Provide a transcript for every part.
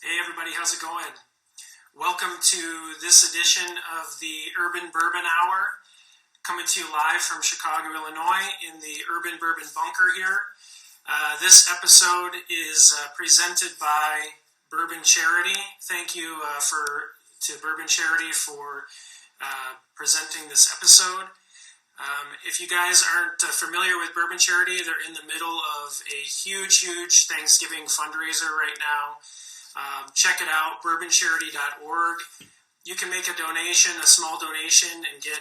Hey everybody, how's it going? Welcome to this edition of the Urban Bourbon Hour, coming to you live from Chicago, Illinois, in the Urban Bourbon Bunker here. This episode is presented by Bourbon Charity. Thank you to Bourbon Charity for presenting this episode. If you guys aren't familiar with Bourbon Charity, they're in the middle of a huge Thanksgiving fundraiser right now. Check it out, bourboncharity.org. You can make a donation, a small donation, and get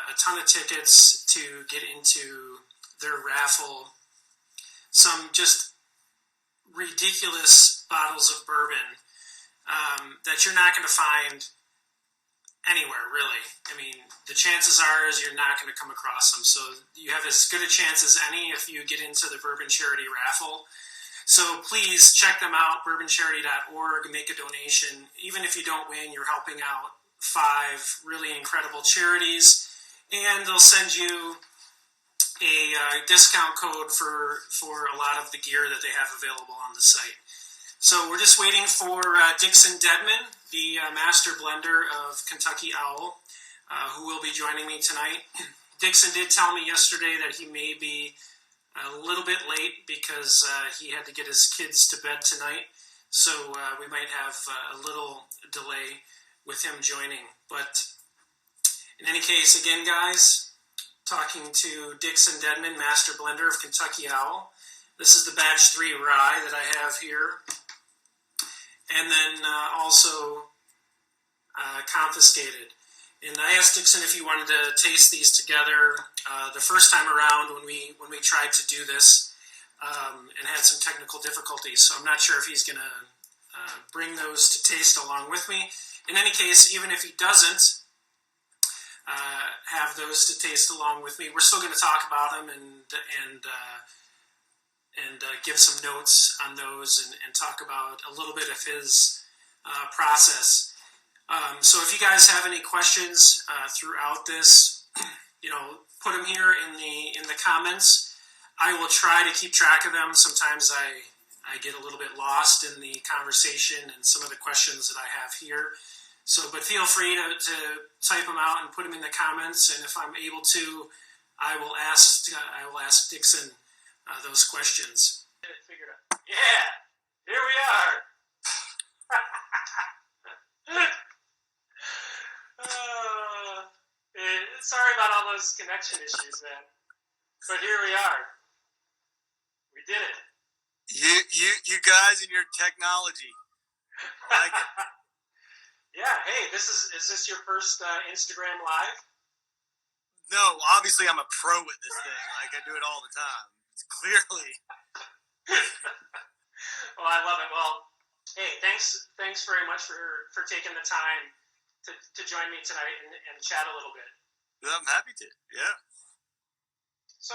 a ton of tickets to get into their raffle. Some just ridiculous bottles of bourbon that you're not going to find anywhere, really. I mean, the chances are is you're not going to come across them. So you have as good a chance as any if you get into the Bourbon Charity raffle. So please check them out, bourboncharity.org, make a donation. Even if you don't win, you're helping out 5 really incredible charities, and they'll send you a discount code for a lot of the gear that they have available on the site. So we're just waiting for Dixon Dedman, the master blender of Kentucky Owl, who will be joining me tonight. Dixon did tell me yesterday that he may be a little bit late because he had to get his kids to bed tonight. So we might have a little delay with him joining. But in any case, again, guys, talking to Dixon Dedman, master blender of Kentucky Owl. This is the batch 3 rye that I have here. And then also confiscated. And I asked Dixon if he wanted to taste these together the first time around when we tried to do this and had some technical difficulties. So I'm not sure if he's going to bring those to taste along with me. In any case, even if he doesn't have those to taste along with me, we're still going to talk about them and give some notes on those and talk about a little bit of his process. So if you guys have any questions throughout this, put them here in the comments. I will try to keep track of them. Sometimes I get a little bit lost in the conversation and some of the questions that I have here. So, but feel free to type them out and put them in the comments. And if I'm able to, I will ask Dixon those questions. Yeah, here we are. Sorry about all those connection issues, man. But here we are. We did it. You guys and your technology. I like it. Yeah. Hey, is this your first Instagram Live? No, obviously I'm a pro at this thing. Like, I do it all the time. It's clearly. Well, I love it. Well, hey, thanks very much for taking the time to join me tonight and chat a little bit. I'm happy to. Yeah. So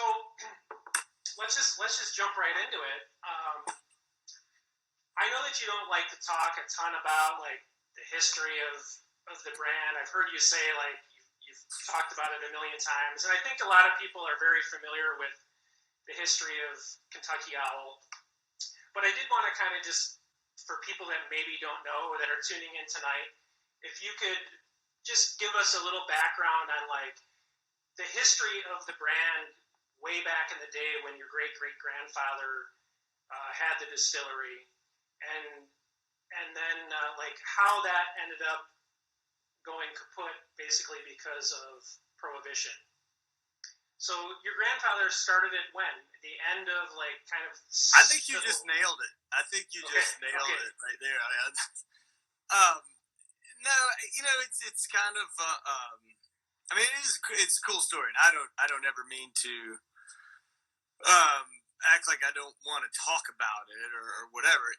let's just jump right into it. I know that you don't like to talk a ton about like the history of the brand. I've heard you say like you've talked about it a million times, and I think a lot of people are very familiar with the history of Kentucky Owl. But I did want to kind of just, for people that maybe don't know or that are tuning in tonight, if you could just give us a little background on like the history of the brand way back in the day when your great-great-grandfather had the distillery, and then like how that ended up going kaput basically because of Prohibition. So your grandfather started it when? At the end of like kind of. I think you just nailed it. I think you just nailed it right there. No, it's kind of. I mean, it's a cool story, and I don't ever mean to act like I don't want to talk about it or whatever.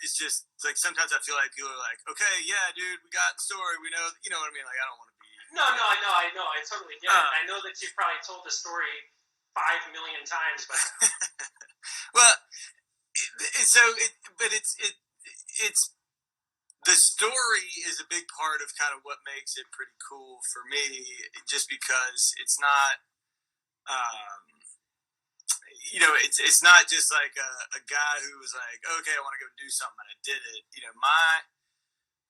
It's just like sometimes I feel like people are like, okay, yeah, dude, we got the story, we know, you know what I mean? Like I don't want to be. No, I know, I totally get it. I know that you've probably told the story 5 million times, but. Well, it's the story is a big part of kind of what makes it pretty cool for me, just because it's not, it's not just like a guy who was like, okay, I want to go do something, and I did it.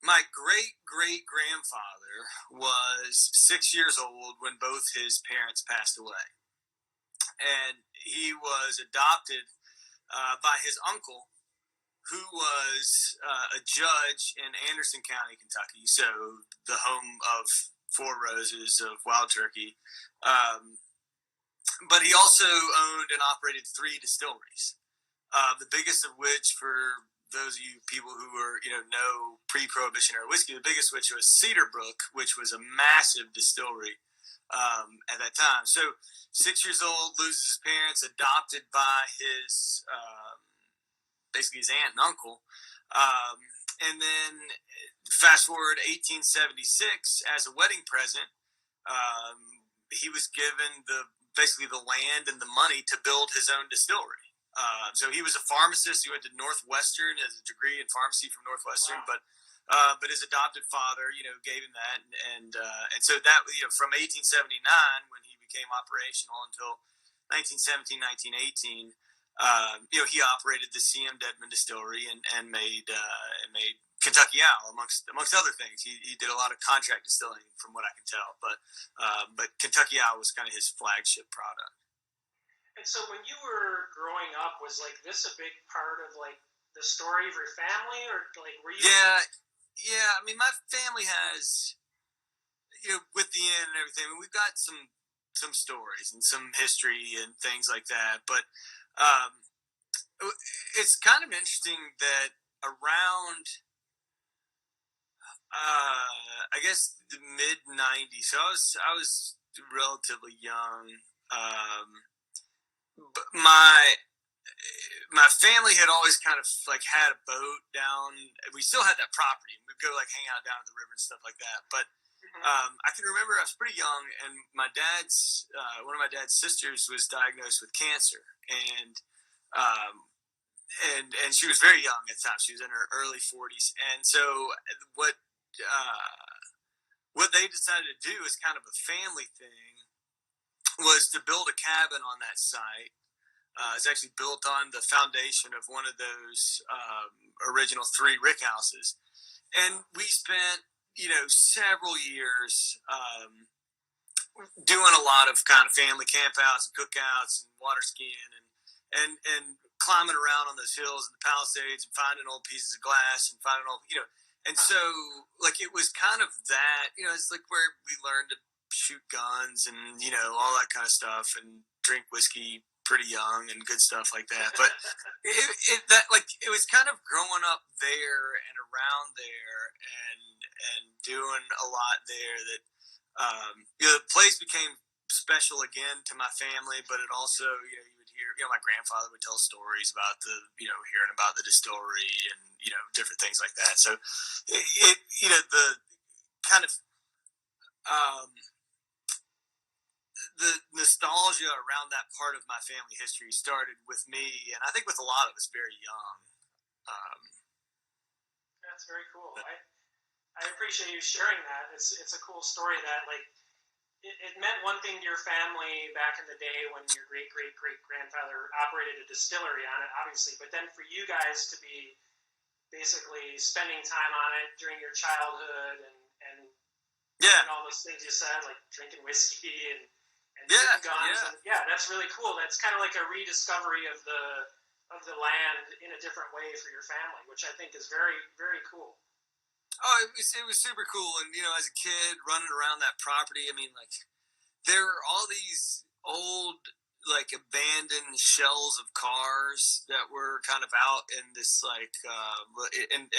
My great great grandfather was 6 years old when both his parents passed away, and he was adopted by his uncle, who was a judge in Anderson County, Kentucky, so the home of Four Roses of Wild Turkey. But he also owned and operated 3 distilleries, the biggest of which, for those of you people who are know pre-prohibition era whiskey, the biggest which was Cedarbrook, which was a massive distillery at that time. So 6 years old, loses his parents, adopted by his basically his aunt and uncle, and then fast forward 1876, as a wedding present, he was given basically the land and the money to build his own distillery. So he was a pharmacist. He went to Northwestern as a degree in pharmacy from Northwestern, wow. But his adopted father, gave him that, and so that, from 1879, when he became operational, until 1917, 1918, he operated the C.M. Dedman distillery and made Kentucky Owl amongst other things. He did a lot of contract distilling, from what I can tell, but Kentucky Owl was kind of his flagship product. And so when you were growing up, was like this a big part of like the story of your family, or like were you? Yeah. I mean, my family has, with the inn and everything, I mean, we've got some stories and some history and things like that. But it's kind of interesting that around, I guess, the mid '90s. So I was relatively young. But my family had always kind of like had a boat down. We still had that property. We'd go like hang out down at the river and stuff like that. But I can remember I was pretty young, and my dad's one of my dad's sisters was diagnosed with cancer, and she was very young at the time. She was in her early 40s, and so what they decided to do as kind of a family thing was to build a cabin on that site. It's actually built on the foundation of one of those original 3 rick houses. And we spent, several years doing a lot of kind of family campouts and cookouts and water skiing and climbing around on those hills and the Palisades and finding old pieces of glass and finding old, and so like it was kind of that, it's like where we learned to shoot guns and all that kind of stuff and drink whiskey pretty young and good stuff like that. But it was kind of growing up there and around there and doing a lot there that the place became special again to my family. But it also, you would hear, my grandfather would tell stories about hearing about the distillery and different things like that. So the kind of the nostalgia around that part of my family history started with me, and I think with a lot of us very young. That's very cool. I appreciate you sharing that. It's a cool story that like it meant one thing to your family back in the day when your great great great grandfather operated a distillery on it, obviously, but then for you guys to be basically spending time on it during your childhood and all those things you said, like drinking whiskey and guns. And that's really cool. That's kind of like a rediscovery of the land in a different way for your family, which I think is very, very cool. Oh, it was super cool. And, as a kid running around that property, I mean, like, there are all these old, like, abandoned shells of cars that were kind of out in this, like, and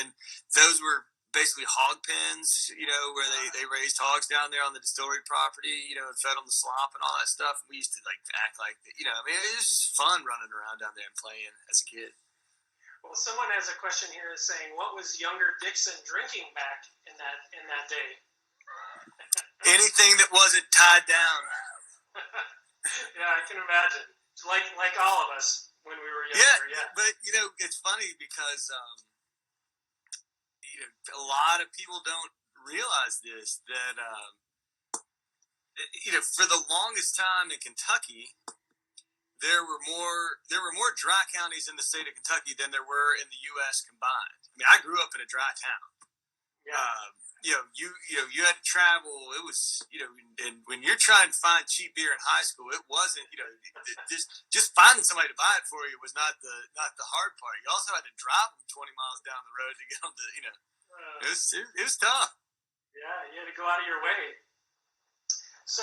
those were basically hog pens, where they raised hogs down there on the distillery property, and fed them the slop and all that stuff. We used to like act like, I mean, it was just fun running around down there and playing as a kid. Well, someone has a question here saying, what was younger Dixon drinking back in that day? Anything that wasn't tied down. Yeah, I can imagine. Like all of us when we were younger. Yeah. But it's funny because a lot of people don't realize this, that for the longest time in Kentucky, there were more dry counties in the state of Kentucky than there were in the U.S. combined. I mean, I grew up in a dry town. Yeah. You had to travel. It was, and when you're trying to find cheap beer in high school, it wasn't, just finding somebody to buy it for you was not the hard part. You also had to drive them 20 miles down the road to get them to, it was tough. Yeah, you had to go out of your way. So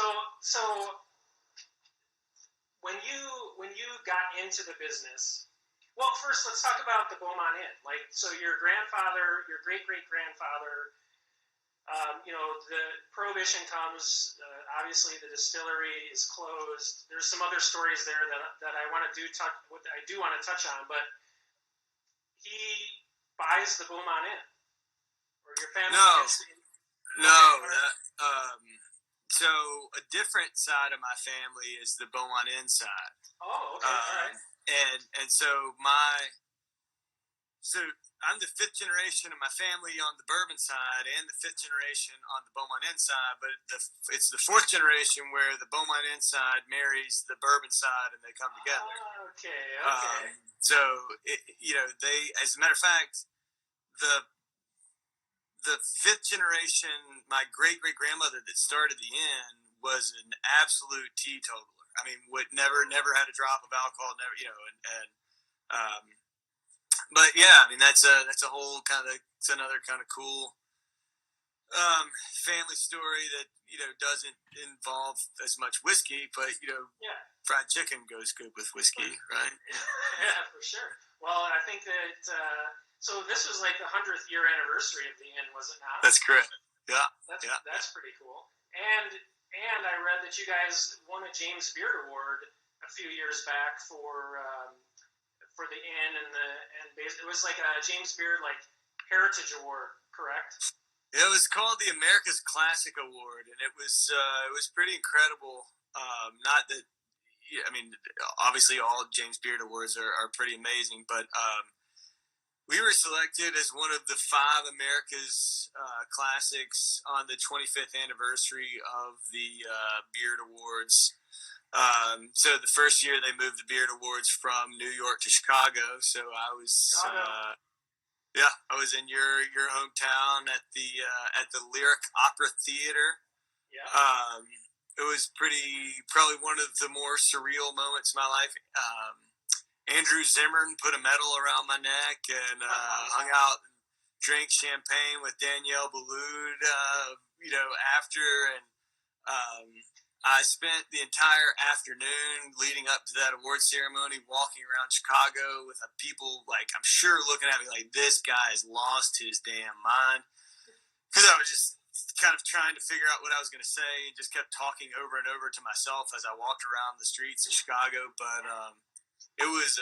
when you got into the business, well, first let's talk about the Beaumont Inn. Like, so your grandfather, your great-great-grandfather, the Prohibition comes. Obviously, the distillery is closed. There's some other stories there that I want to want to touch on. But he buys the Beaumont Inn, or your family. So a different side of my family is the Beaumont Inn side. Oh, okay, all right. And so I'm the fifth generation of my family on the Bourbon side and the fifth generation on the Beaumont Inn side, but it's the fourth generation where the Beaumont Inn side marries the Bourbon side and they come together. Okay. So, they, as a matter of fact, the fifth generation, my great-great-grandmother that started the inn was an absolute teetotaler. I mean, never had a drop of alcohol, never, but yeah, I mean, that's a whole it's another kind of cool family story that, doesn't involve as much whiskey, but, fried chicken goes good with whiskey, right? Yeah, for sure. Well, I think that, so this was like the 100th year anniversary of the inn, was it not? That's correct. Yeah. That's pretty cool. And I read that you guys won a James Beard Award a few years back for the inn, and it was like a James Beard Heritage Award, correct? It was called the America's Classic Award, and it was pretty incredible. Not that, I mean, obviously all James Beard Awards are pretty amazing, but we were selected as one of the 5 America's Classics on the 25th anniversary of the Beard Awards. So the first year they moved the Beard Awards from New York to Chicago. So I was, I was in your hometown at the Lyric Opera Theater. Yeah. It was probably one of the more surreal moments of my life. Andrew Zimmern put a medal around my neck and hung out and drank champagne with Danielle Ballou, after, and I spent the entire afternoon leading up to that award ceremony walking around Chicago with people, I'm sure looking at me like, this guy has lost his damn mind. Because I was just kind of trying to figure out what I was going to say and just kept talking over and over to myself as I walked around the streets of Chicago. But it was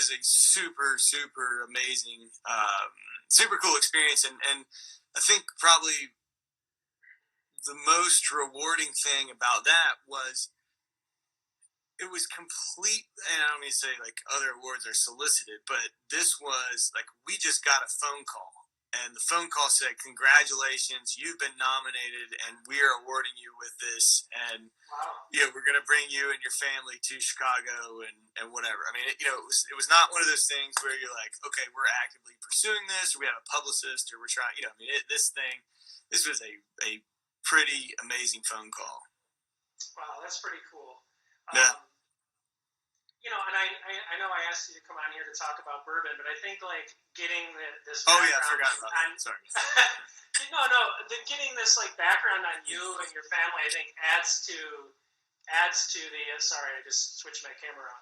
a super, super amazing, super cool experience. And I think probably the most rewarding thing about that was it was complete, and I don't mean to say other awards are solicited, but this was we just got a phone call, and the phone call said, "Congratulations, you've been nominated, and we are awarding you with this, and wow. We're going to bring you and your family to Chicago and whatever." I mean, it was not one of those things where you're like, okay, we're actively pursuing this, or we have a publicist, or we're trying, this was a pretty amazing phone call. Wow, that's pretty cool. Yeah. And I know I asked you to come on here to talk about bourbon, but I think getting this. Oh yeah, I forgot about that. Sorry. No, getting this background on you and your family, I think adds to the. Sorry, I just switched my camera on.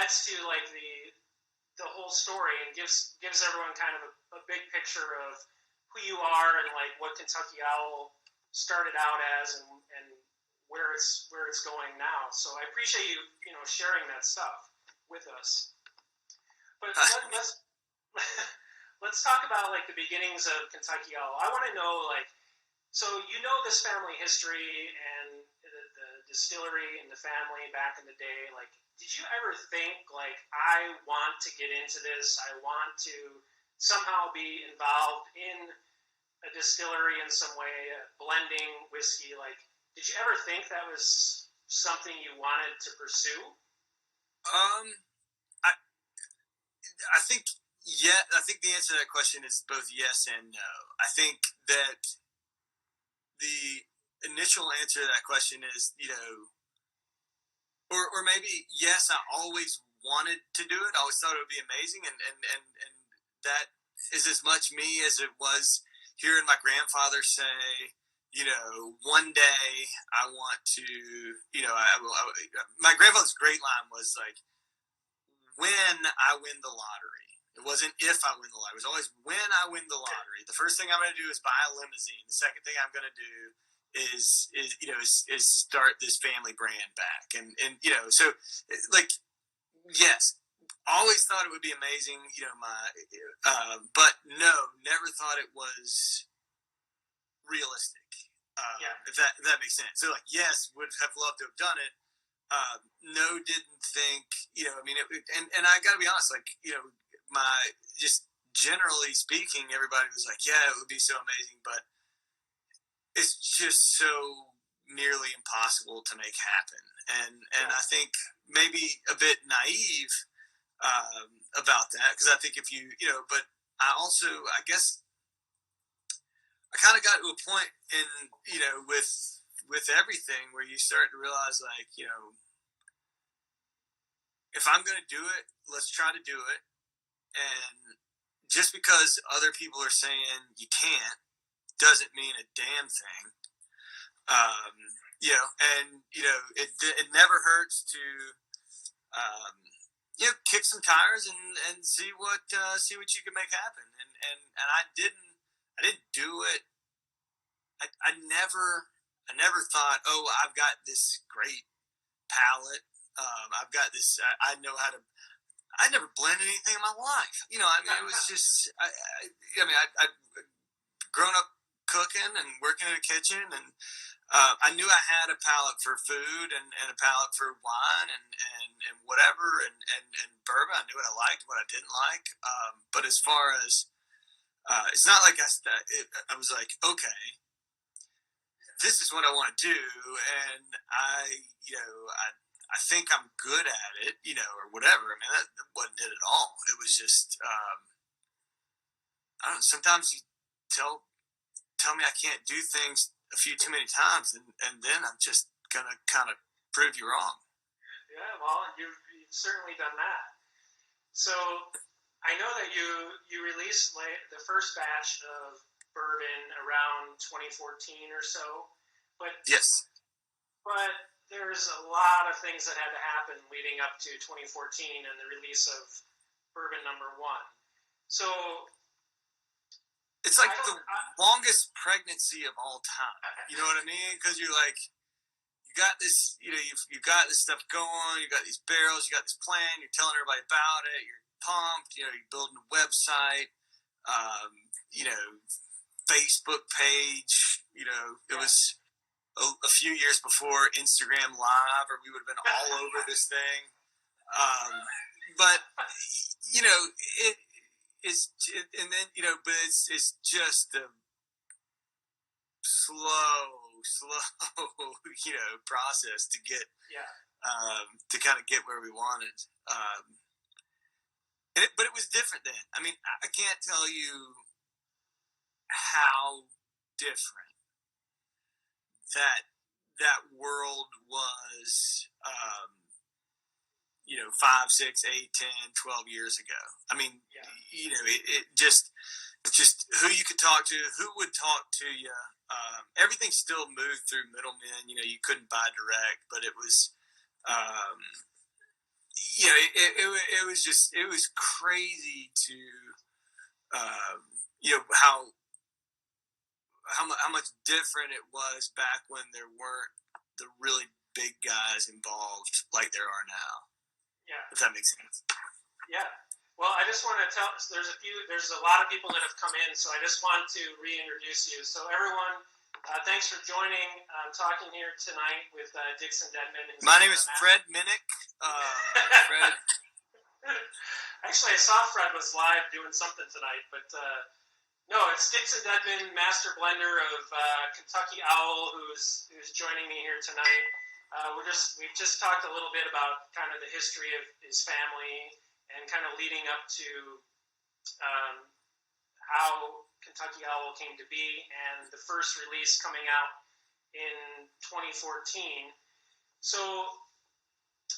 Adds to the whole story and gives everyone kind of a big picture of who you are and what Kentucky Owl started out as and where it's going now. So I appreciate you sharing that stuff with us. But let's talk about the beginnings of Kentucky Owl. I want to know so this family history and the distillery and the family back in the day. Did you ever think I want to get into this? I want to somehow be involved in a distillery in some way, blending whiskey. Did you ever think that was something you wanted to pursue? I I think I think the answer to that question is both yes and no. I think that the initial answer to that question is, or maybe yes, I always wanted to do it. I always thought it would be amazing, and that is as much me as it was hearing my grandfather say, one day I want to, my grandfather's great line was like, when I win the lottery. It wasn't if I win the lottery. It was always when I win the lottery. The first thing I'm going to do is buy a limousine. The second thing I'm going to do is start this family brand back. And so like, yes, always thought it would be amazing. But no, never thought it was realistic. If that makes sense. So like, yes, would have loved to have done it. No, didn't think. And I got to be honest. Like, my just generally speaking, everybody was like, yeah, it would be so amazing, but it's just so nearly impossible to make happen. And I think maybe a bit naive about that, because I think if but I also, I guess, I kind of got to a point in with everything where you start to realize, like, if I'm going to do it, let's try to do it. And just because other people are saying you can't doesn't mean a damn thing. It never hurts to kick some tires and see what you can make happen. And I didn't do it. I never thought, oh, I've got this great palate. I've got this. I know how to. I never blended anything in my life. It was just. I'd grown up cooking and working in a kitchen, and I knew I had a palate for food and a palate for wine and whatever and bourbon. I knew what I liked, what I didn't like. But as far as it's not like I was like, okay, this is what I want to do, and I think I'm good at it, or whatever. I mean, that wasn't it at all. It was just, I don't know. Sometimes you tell me I can't do things a few too many times, and then I'm just gonna kind of prove you wrong. Yeah, well, you've certainly done that. So I know that you released the first batch of bourbon around 2014 or so, but yes. But there's a lot of things that had to happen leading up to 2014 and the release of Bourbon #1. So it's like the longest pregnancy of all time. You know what I mean? Because you're like, you got this, you've got this stuff going. You got these barrels. You got this plan. You're telling everybody about it. You're pumped. You're building a website. Facebook page. It was a few years before Instagram Live, or we would have been all over this thing. But it is, and then but it's just a slow process to get to kind of get where we wanted. But it was different then. I mean, I can't tell you how different that world was 5, 6, 8, 10, 12 years ago. I mean, it just who you could talk to, who would talk to you. Everything still moved through middlemen. You couldn't buy direct, but it was it was crazy to how much different it was back when there weren't the really big guys involved like there are now. Yeah. If that makes sense. Yeah. Well, I just want to tell, there's a lot of people that have come in, so I just want to reintroduce you. So everyone, thanks for joining. I'm talking here tonight with Dixon Dedman. My name is Fred Minnick. Fred. Actually, I saw Fred was live doing something tonight, but no, it's Dixon Dedman, master blender of Kentucky Owl, who's joining me here tonight. We've just talked a little bit about kind of the history of his family and kind of leading up to um, how Kentucky Owl came to be, and the first release coming out in 2014. So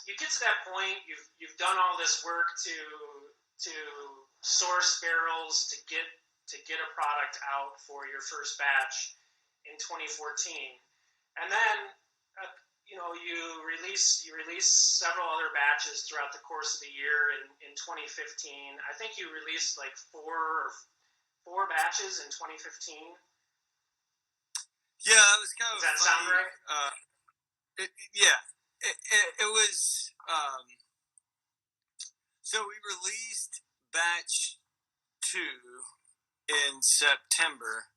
you get to that point. You've done all this work to source barrels to get a product out for your first batch in 2014, and then you release several other batches throughout the course of the year. In 2015, I think you released like four batches in 2015. Yeah, that was kind of. Does that funny. sound right? It was. So we released batch 2 in September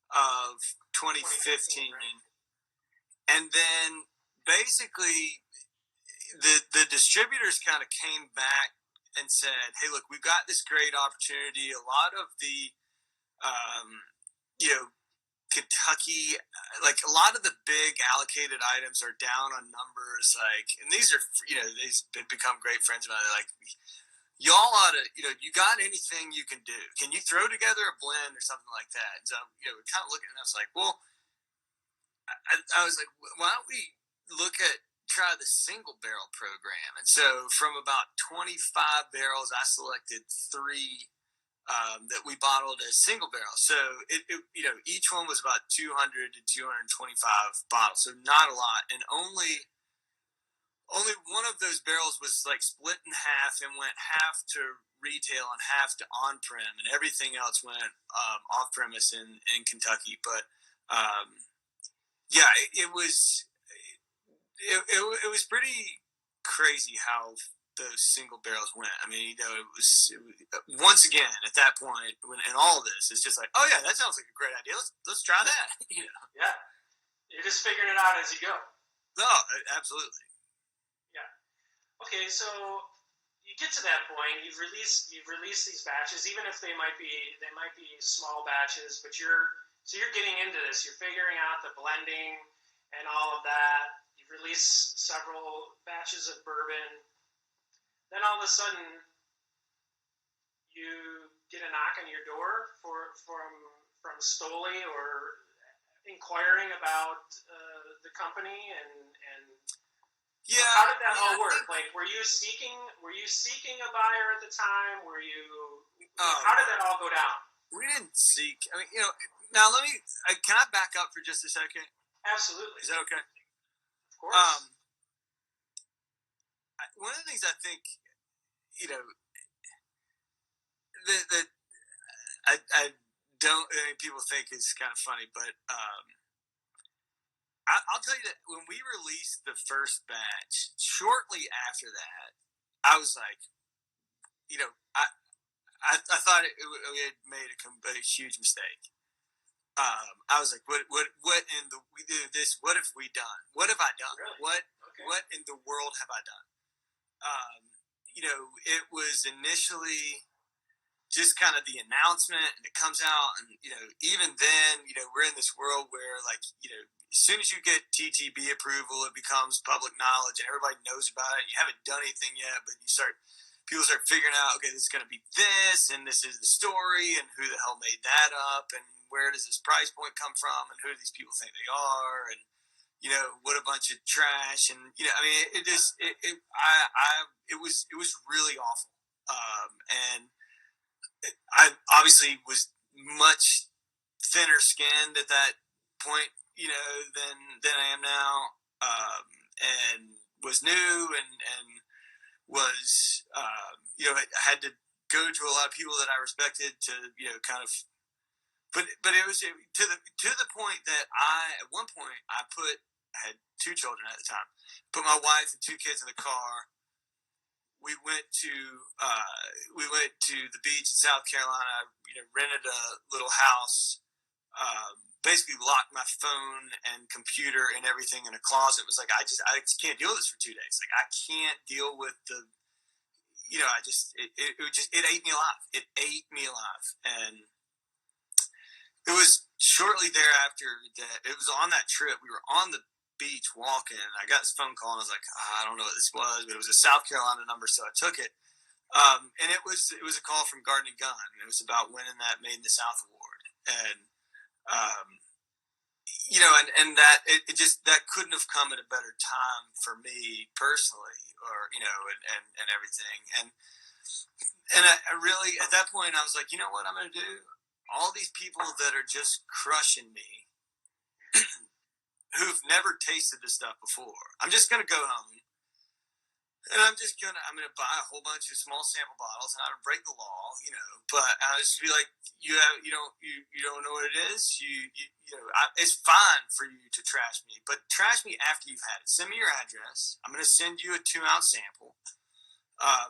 of 2015, right? And then basically the distributors kind of came back and said, "Hey, look, we've got this great opportunity. A lot of the, Kentucky, like a lot of the big allocated items are down on numbers. Like, and these are, they've become great friends of mine. They're like, y'all ought to, you got anything you can do? Can you throw together a blend or something like that?" And so, we're kind of looking, and I was like, well, I was like, why don't we try the single barrel program? And so from about 25 barrels, I selected 3 that we bottled as single barrels. So each one was about 200 to 225 bottles, so not a lot. And only one of those barrels was like split in half and went half to retail and half to on-prem, and everything else went off-premise in Kentucky. But it was pretty crazy how those single barrels went. I mean, it was once again at that point when in all this, it's just like, oh yeah, that sounds like a great idea. Let's try that. Yeah, you're just figuring it out as you go. No, absolutely. Yeah. Okay, so you get to that point. You've released these batches, even if they might be small batches, but you're getting into this. You're figuring out the blending and all of that. You've released several batches of bourbon. Then all of a sudden, you get a knock on your door from Stoli or inquiring about the company and yeah. How did that all work? Like, were you seeking a buyer at the time? How did that all go down? We didn't seek. I mean, now can I back up for just a second? Absolutely. Is that okay? Of course. One of the things I think, that I don't. I mean, people think is kind of funny, but I'll tell you that when we released the first batch, shortly after that, I was like, I thought we had made a huge mistake. I was like, what in the we do this? What have we done? What have I done? Really? What in the world have I done? It was initially just kind of the announcement, and it comes out, and even then, we're in this world where, like, as soon as you get TTB approval, it becomes public knowledge, and everybody knows about it. You haven't done anything yet, but people start figuring out, okay, this is going to be this, and this is the story, and who the hell made that up, and where does this price point come from, and who do these people think they are, and what a bunch of trash, and I mean, it was really awful, and I obviously was much thinner skinned at that point, than I am now, and was new and was, I had to go to a lot of people that I respected to, kind of, but it was to the point that at one point I had 2 children at the time, put my wife and 2 kids in the car. We went to the beach in South Carolina. Rented a little house. Basically locked my phone and computer and everything in a closet. It was like I just can't deal with this for 2 days. Like, I can't deal with the. It ate me alive. It ate me alive, and it was shortly thereafter that it was on that trip. We were on the beach walking, and I got this phone call, and I was like, I don't know what this was, but it was a South Carolina number, so I took it. And it was a call from Garden and Gun. It was about winning that Made in the South award, and and that it just that couldn't have come at a better time for me personally, or and everything, and I really at that point I was like, you know what I'm going to do? All these people that are just crushing me, who've never tasted this stuff before, I'm just going to go home. And I'm gonna buy a whole bunch of small sample bottles, and I don't break the law, But I was just be like, you don't know what it is. It's fine for you to trash me, but trash me after you've had it. Send me your address. I'm gonna send you a 2-ounce sample,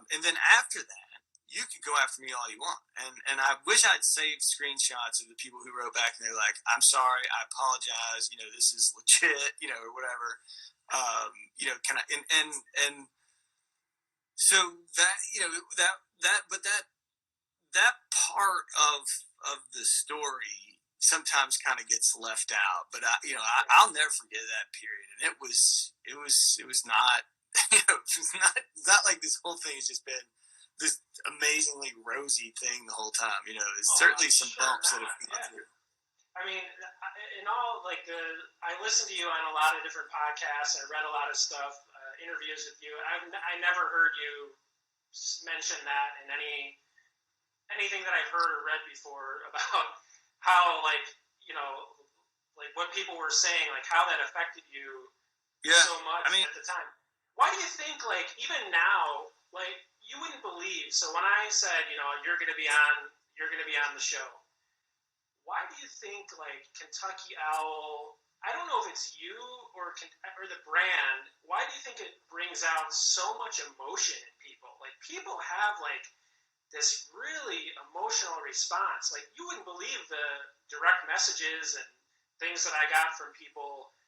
and then after that, you can go after me all you want. And I wish I'd saved screenshots of the people who wrote back and they're like, I'm sorry, I apologize. This is legit, or whatever. Can I and so that part of the story sometimes kind of gets left out, but I'll never forget that period. And it was not, it's not like this whole thing has just been this amazingly rosy thing the whole time. There's certainly some bumps that have gone through. I mean, I listened to you on a lot of different podcasts. I read a lot of stuff, interviews with you. I never heard you mention that in anything that I've heard or read before about how, what people were saying, how that affected you so much at the time. Why do you think, even now, you wouldn't believe? So when I said, you're going to be on the show. Why do you think Kentucky Owl? I don't know if it's you or the brand. Why do you think it brings out so much emotion in people? People have this really emotional response. You wouldn't believe the direct messages and things that I got from people.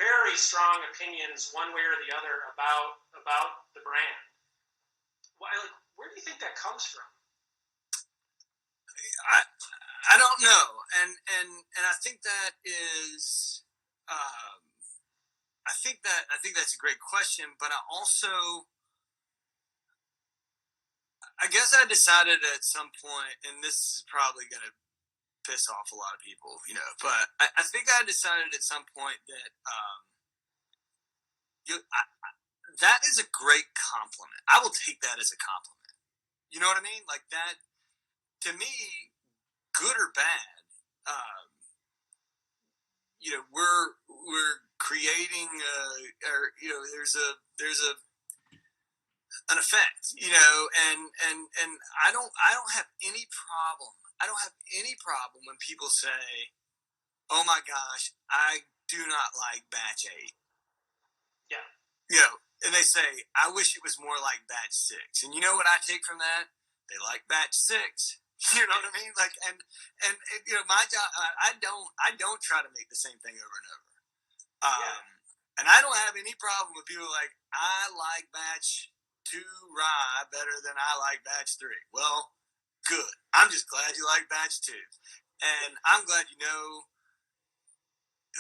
Very strong opinions, one way or the other, about the brand. Why? Where do you think that comes from? I don't know, and I think that is, I think that's a great question, but I guess I decided at some point, and this is probably going to piss off a lot of people, but I think I decided at some point that that is a great compliment. I will take that as a compliment. You know what I mean? That, to me, good or bad, we're creating there's an effect, and I don't have any problem. I don't have any problem when people say, "Oh my gosh, I do not like batch 8." Yeah. And they say, "I wish it was more like batch 6." And you know what I take from that? They like batch 6. You know what I mean? My job, I don't try to make the same thing over and over. And I don't have any problem with people I like batch 2 rye better than I like batch 3. Well, good. I'm just glad you like batch 2. And I'm glad you know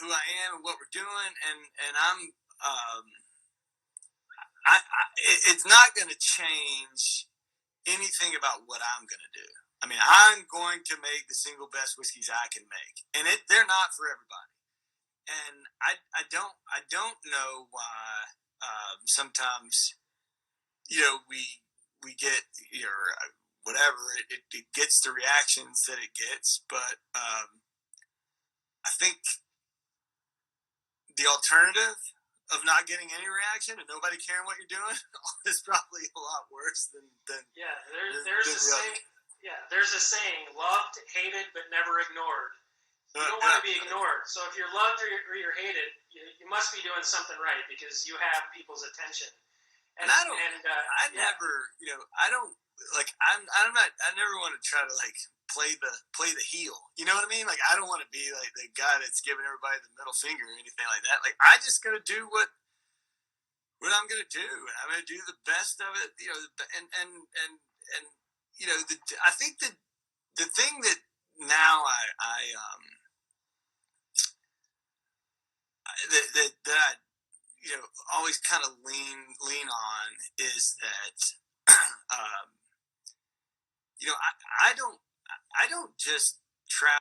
who I am and what we're doing. And I'm, it's not going to change anything about what I'm going to do. I mean, I'm going to make the single best whiskeys I can make, and they're not for everybody. And I don't know why sometimes we get whatever it gets the reactions that it gets, but I think the alternative of not getting any reaction and nobody caring what you're doing is probably a lot worse than there's a saying, loved, hated, but never ignored. You don't want to be ignored. So if you're loved or you're hated, you must be doing something right because you have people's attention. I never want to try to play the heel. You know what I mean? I don't want to be the guy that's giving everybody the middle finger or anything like that. I just gotta do what I'm gonna do, and I'm gonna do the best of it. I think that the thing that now that I always kind of lean on is that I don't just travel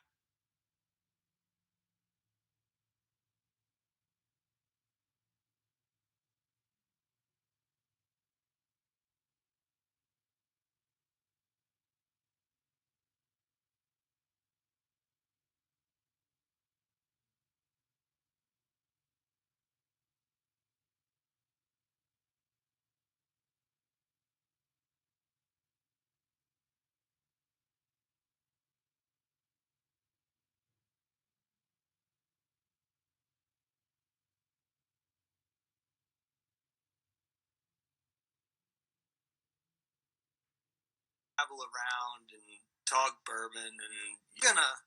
around and talk bourbon, and you're gonna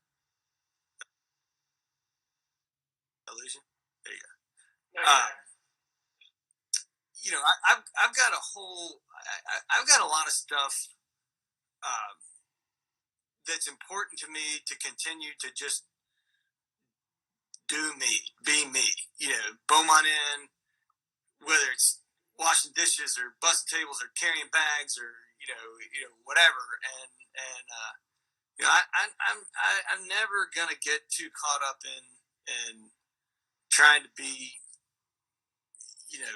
illusion. There you go. I've got a whole, I've got a lot of stuff um, that's important to me to continue to just do me, be me. Beaumont Inn, whether it's washing dishes or busting tables or carrying bags or whatever, I'm never gonna get too caught up in trying to be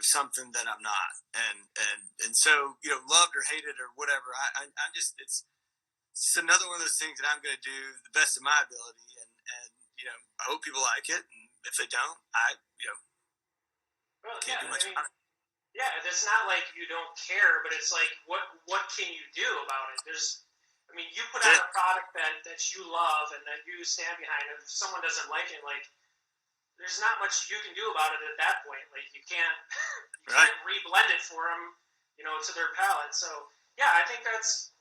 something that I'm not, and so loved or hated or whatever. I'm just it's another one of those things that I'm going to do the best of my ability, and I hope people like it, and if they don't, I Well, can't yeah, do much I mean, about it. yeah, it's not like you don't care, but it's like what can you do about it? I mean, you put out a product that you love and that you stand behind. If someone doesn't like it, like there's not much you can do about it at that point. Like you can't Right. reblend it for them, to their palate. So yeah, I think that's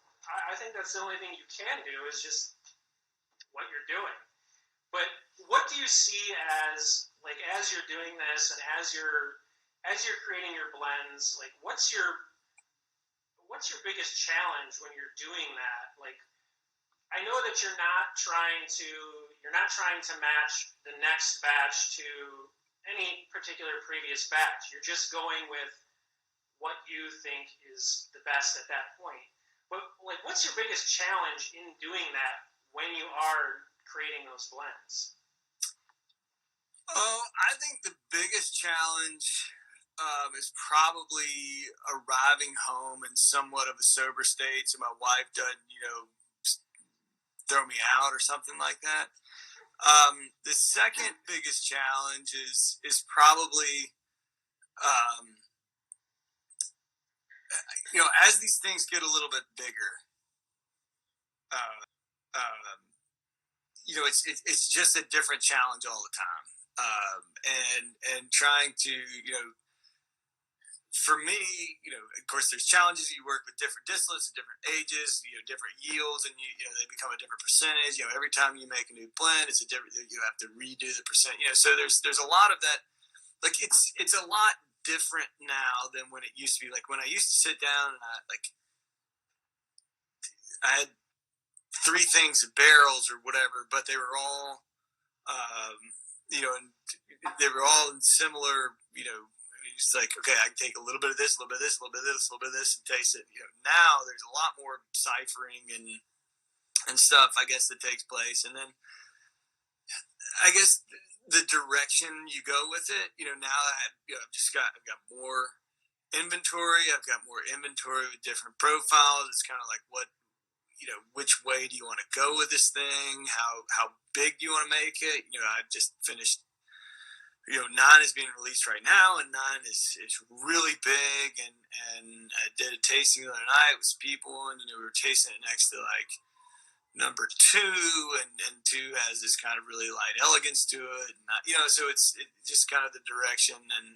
the only thing you can do is just what you're doing. But what do you see as you're doing this and as you're creating your blends? Like, what's your biggest challenge when you're doing that? Like, I know that you're not trying to match the next batch to any particular previous batch. You're just going with what you think is the best at that point. But like, what's your biggest challenge in doing that when you are creating those blends? Oh, I think the biggest challenge is probably arriving home in somewhat of a sober state, so my wife doesn't, throw me out or something like that. The second biggest challenge is probably as these things get a little bit bigger, uh, um, it's just a different challenge all the time, and trying to for me, of course, there's challenges. You work with different distillates at different ages, different yields, and they become a different percentage. Every time you make a new blend, it's a different. You have to redo the percent. So there's a lot of that. Like it's a lot different now than when it used to be. Like when I used to sit down and I had three things, barrels or whatever, but they were all, and they were all in similar, it's like, okay, I can take a little bit of this, a little bit of this, a little bit of this, a little bit of this, and taste it. Now there's a lot more ciphering and stuff, I guess, that takes place, and then I guess the direction you go with it. Now I've got more inventory. I've got more inventory with different profiles. It's kind of like which way do you want to go with this thing? How big do you want to make it? I just finished. 9 is being released right now, and 9 is really big. And I did a tasting the other night with people, and we were tasting it next to like number 2, and 2 has this kind of really light elegance to it. And, so it's just kind of the direction and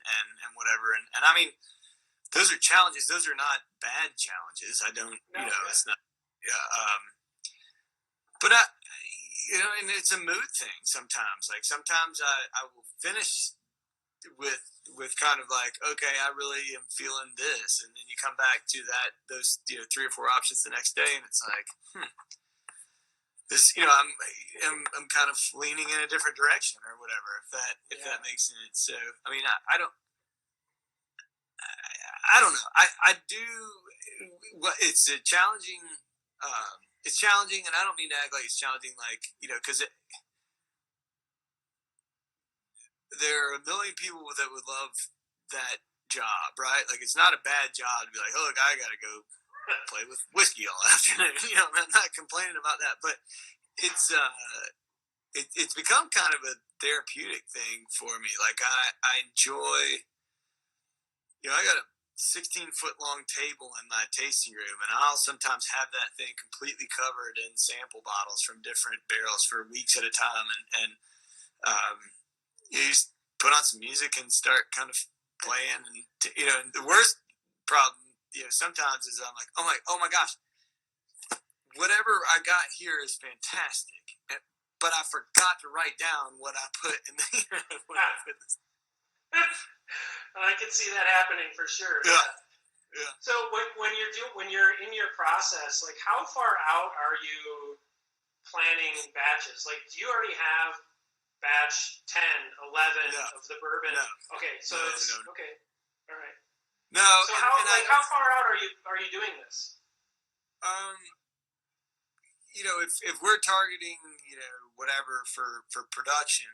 whatever. And I mean, those are challenges. Those are not bad challenges. I don't, it's not. Yeah. But and it's a mood thing sometimes. Like sometimes I will finish with kind of like, okay, I really am feeling this, and then you come back to those 3 or 4 options the next day, and it's like, this, I'm kind of leaning in a different direction or whatever, if that makes sense. So, I mean, I don't know. I do. Well, it's a challenging. It's challenging, and I don't mean to act like it's challenging, like, because there are a million people that would love that job, right? Like, it's not a bad job to be like, oh, look, I got to go play with whiskey all afternoon. I'm not complaining about that, but it's it's become kind of a therapeutic thing for me. Like, I enjoy. I got a 16-foot long table in my tasting room, and I'll sometimes have that thing completely covered in sample bottles from different barrels for weeks at a time, and you just put on some music and start kind of playing, and and the worst problem, sometimes is I'm like, oh my gosh, whatever I got here is fantastic, but I forgot to write down what I put in there. I can see that happening for sure. Yeah. So when you're in your process, like, how far out are you planning batches? Like, do you already have batch 10, 11 of the bourbon? No. Okay, so no. Okay, all right. No. So how far out are you doing this? If we're targeting whatever for production.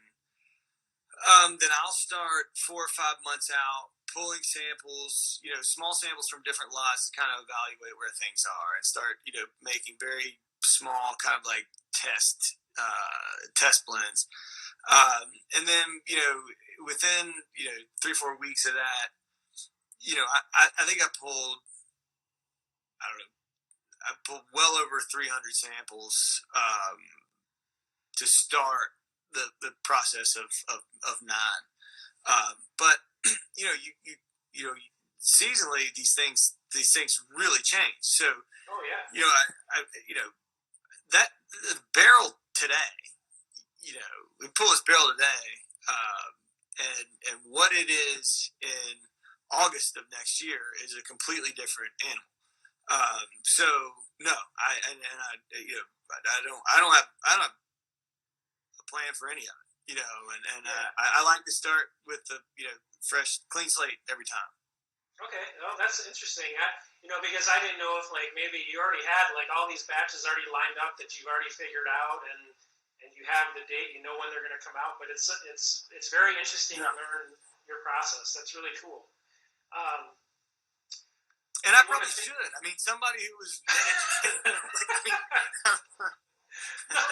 Then I'll start 4 or 5 months out, pulling samples, small samples from different lots to kind of evaluate where things are, and start, making very small kind of like test blends. And then, within, 3-4 weeks of that, I think I pulled, I pulled well over 300 samples to start the process of 9. But you seasonally these things really change. So that the barrel today, we pull this barrel today, and what it is in August of next year is a completely different animal. So no, I don't have a plan for any of it. I like to start with the fresh, clean slate every time. Okay, well, that's interesting. Because I didn't know if, like, maybe you already had, like, all these batches already lined up that you've already figured out, and you have the date, when they're going to come out. But it's very interesting to learn your process. That's really cool. And I probably should. I mean, somebody who was. No,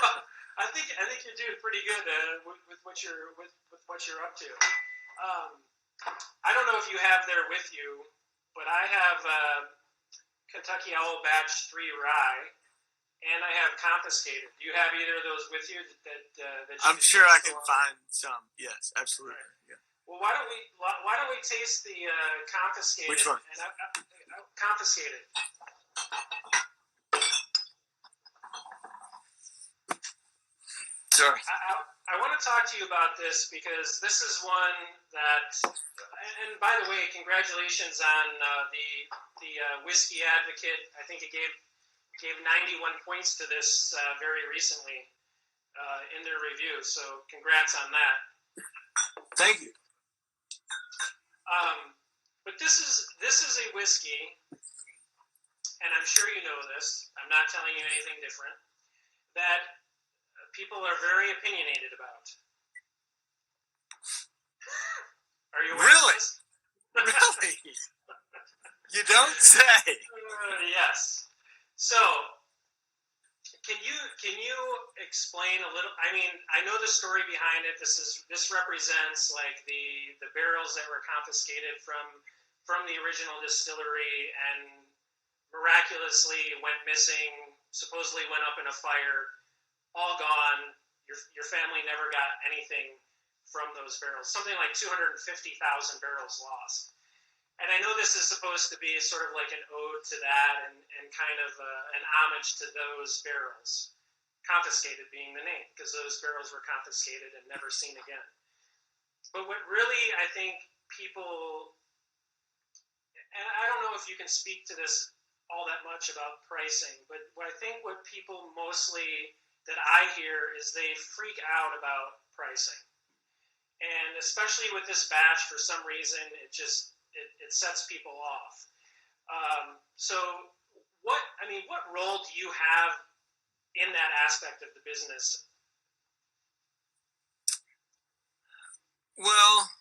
I think you're doing pretty good with what you're up to. I don't know if you have there with you, but I have Kentucky Owl Batch 3 Rye, and I have Confiscated. Do you have either of those with you? That I'm sure I can find some. Yes, absolutely. Right. Yeah. Well, why don't we taste the Confiscated? Which one? Confiscated. Sorry. I want to talk to you about this because this is one that, and by the way, congratulations on the Whiskey Advocate. I think it gave 91 points to this very recently in their review. So congrats on that. Thank you. But this is a whiskey, and I'm sure you know this. I'm not telling you anything different. That people are very opinionated about. Are you aware really? of this? Really? You don't say. Yes. So, can you explain a little? I mean, I know the story behind it. This represents, like, the barrels that were confiscated from the original distillery and miraculously went missing. Supposedly went up in a fire. All gone. Your family never got anything from those barrels. Something like 250,000 barrels lost. And I know this is supposed to be sort of like an ode to that and kind of an homage to those barrels. Confiscated being the name, because those barrels were confiscated and never seen again. But what really, I think people, and I don't know if you can speak to this all that much about pricing, but I think what people mostly that I hear is they freak out about pricing, and especially with this batch, for some reason, it sets people off. So, what role do you have in that aspect of the business? Well,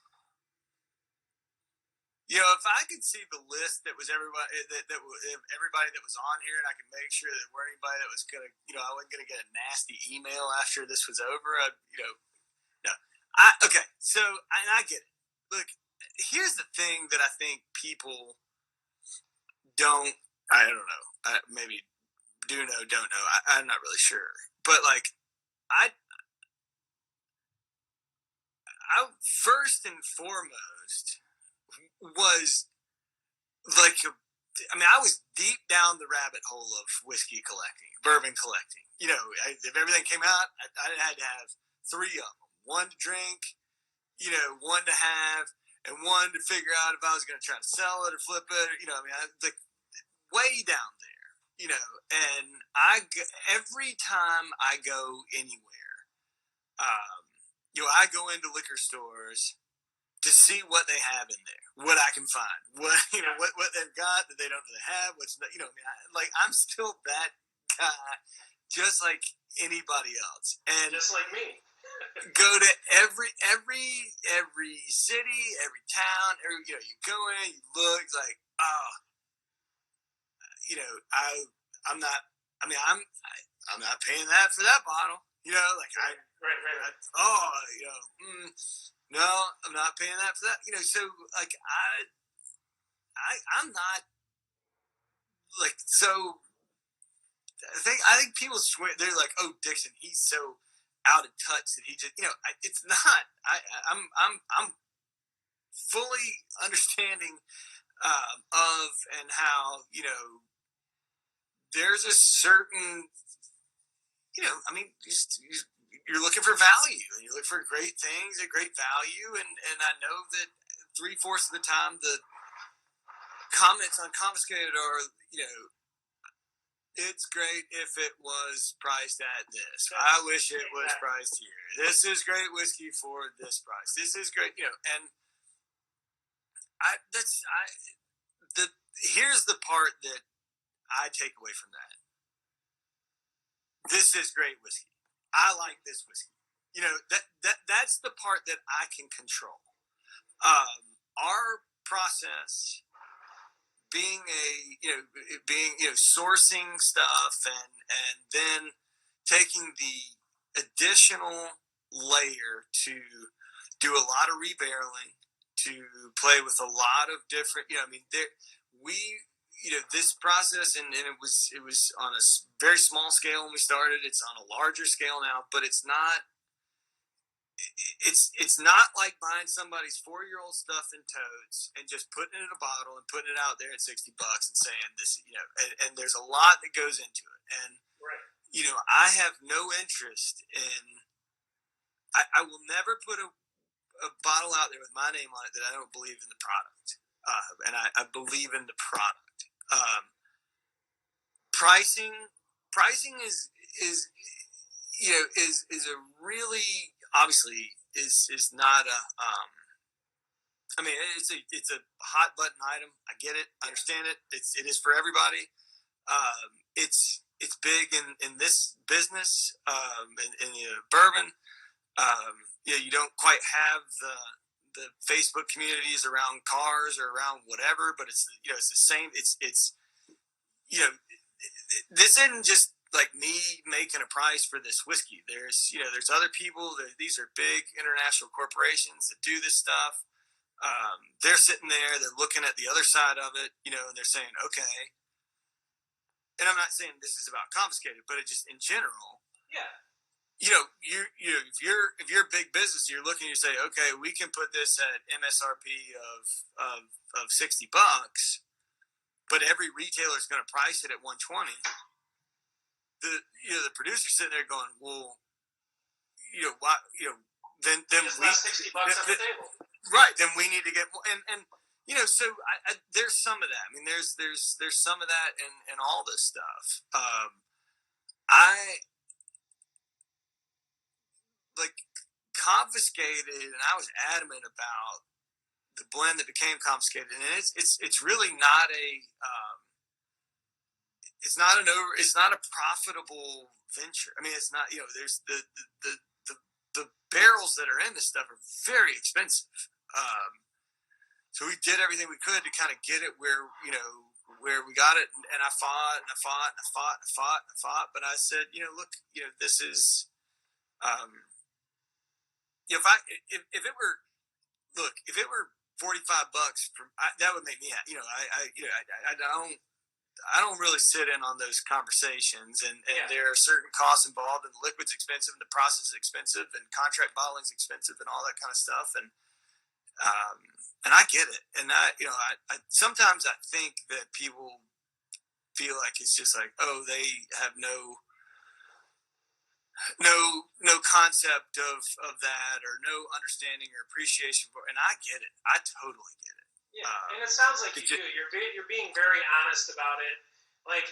if I could see the list that was everybody everybody that was on here, and I could make sure that there weren't anybody that was gonna, I wasn't gonna get a nasty email after this was over. No. Okay. So, and I get it. Look, here's the thing that I think people don't. I don't know. Maybe do know, don't know. I'm not really sure. But like, I first and foremost was like I was deep down the rabbit hole of whiskey collecting, bourbon collecting. If everything came out, I had to have three of them: one to drink, one to have, and one to figure out if I was going to try to sell it or flip it. Like way down there. And every time I go anywhere, I go into liquor stores to see what they have in there, what I can find, what they've got that they don't really have. I'm still that guy, just like anybody else, and just like me. Go to every city, every town. You go in, you look, it's like, I'm not. I'm not paying that for that bottle. Right. No, I'm not paying that for that. So like I'm not like so. I think people swear they're like, oh, Dixon, he's so out of touch that he just it's not. I'm fully understanding of and how there's a certain you're looking for value and you look for great things at great value, and I know that 3/4 of the time the comments on confiscated are it's great if it was priced at this. I wish it was priced here. This is great whiskey for this price. This is great, and here's the part that I take away from that. This is great whiskey. I like this whiskey. That's the part that I can control. Our process being sourcing stuff and then taking the additional layer to do a lot of rebarreling, to play with a lot of different, this process, and it was on a very small scale when we started. It's on a larger scale now, but it's not like buying somebody's 4-year-old stuff in totes and just putting it in a bottle and putting it out there at $60 and saying this, and there's a lot that goes into it. And, right. I have no interest in, I will never put a bottle out there with my name on it that I don't believe in the product. And I believe in the product. Pricing is a really, obviously is not a it's a hot button item. I get it, I understand it. It is for everybody. It's big in this business, in bourbon. You don't quite have the Facebook communities around cars or around whatever, but it's it's the same. It's this isn't just like me making a price for this whiskey. There's other people. These are big international corporations that do this stuff. They're sitting there. They're looking at the other side of it, and they're saying, okay. And I'm not saying this is about confiscated, but it just in general. Yeah. If you're a big business, you're looking. You say, okay, we can put this at MSRP of $60, but every retailer is going to price it at $120. The producer's sitting there going, well, why, then we $60 on the table, right? Then we need to get more, and so there's some of that. I mean, there's some of that and all this stuff. confiscated, and I was adamant about the blend that became confiscated, and it's really not it's not a profitable venture. I mean, it's not, there's the barrels that are in this stuff are very expensive. So we did everything we could to kind of get it where we got it, and I fought and I fought and I fought and I fought and I fought, but I said, look, this is, if it were $45 that would make me happy. I don't really sit in on those conversations, and there are certain costs involved, and the liquid's expensive, and the process is expensive, and contract bottling's expensive, and all that kind of stuff, and I get it, and I sometimes I think that people feel like it's just like, oh, they have no concept of that, or no understanding or appreciation for it. And I get it. I totally get it. Yeah, and it sounds like you do. You're being very honest about it. Like,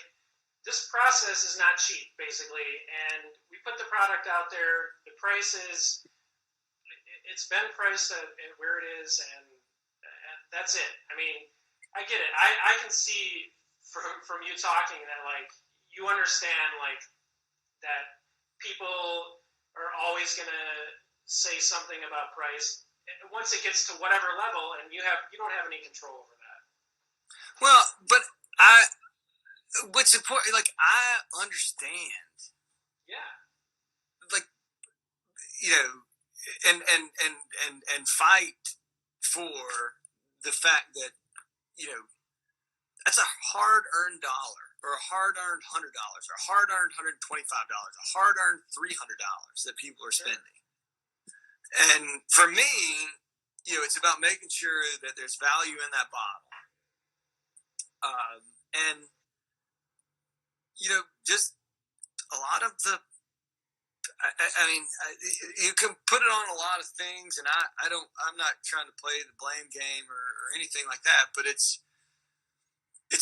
this process is not cheap, basically, and we put the product out there. The price is, it's been priced at where it is, and that's it. I mean, I get it. I can see from you talking that, like, you understand, like, that people are always going to say something about price once it gets to whatever level, and you don't have any control over that. Well, but what's important, like, I understand. Yeah. Like, and fight for the fact that, that's a hard-earned dollar, or a hard-earned $100, or a hard-earned $125, a hard-earned $300 that people are spending. And for me, it's about making sure that there's value in that bottle. And, just a lot of I mean, you can put it on a lot of things, and I'm not trying to play the blame game or anything like that, but it's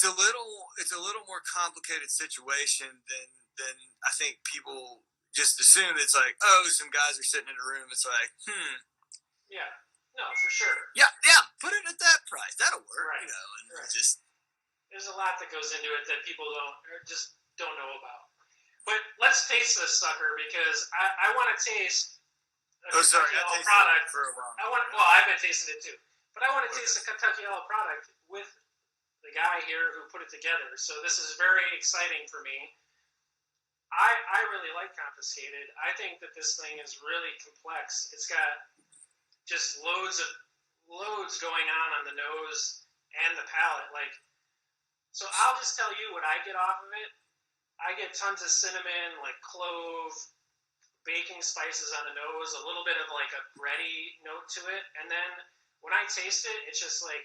a little more complicated situation than I think people just assume. It's like, oh, some guys are sitting in a room. It's like, yeah, no, for sure. Yeah, put it at that price. That'll work, right. And right. just, there's a lot that goes into it that people don't know about. But let's taste this sucker, because I want to taste a Kentucky Yellow product. For a while. I've been tasting it too, but I want to taste a Kentucky Yellow product with the guy here who put it together. So this is very exciting for me. I really like Confiscated. I think that this thing is really complex. It's got just loads going on the nose and the palate. Like, so I'll just tell you what I get off of it. I get tons of cinnamon, like clove, baking spices on the nose, a little bit of like a bready note to it. And then when I taste it, it's just like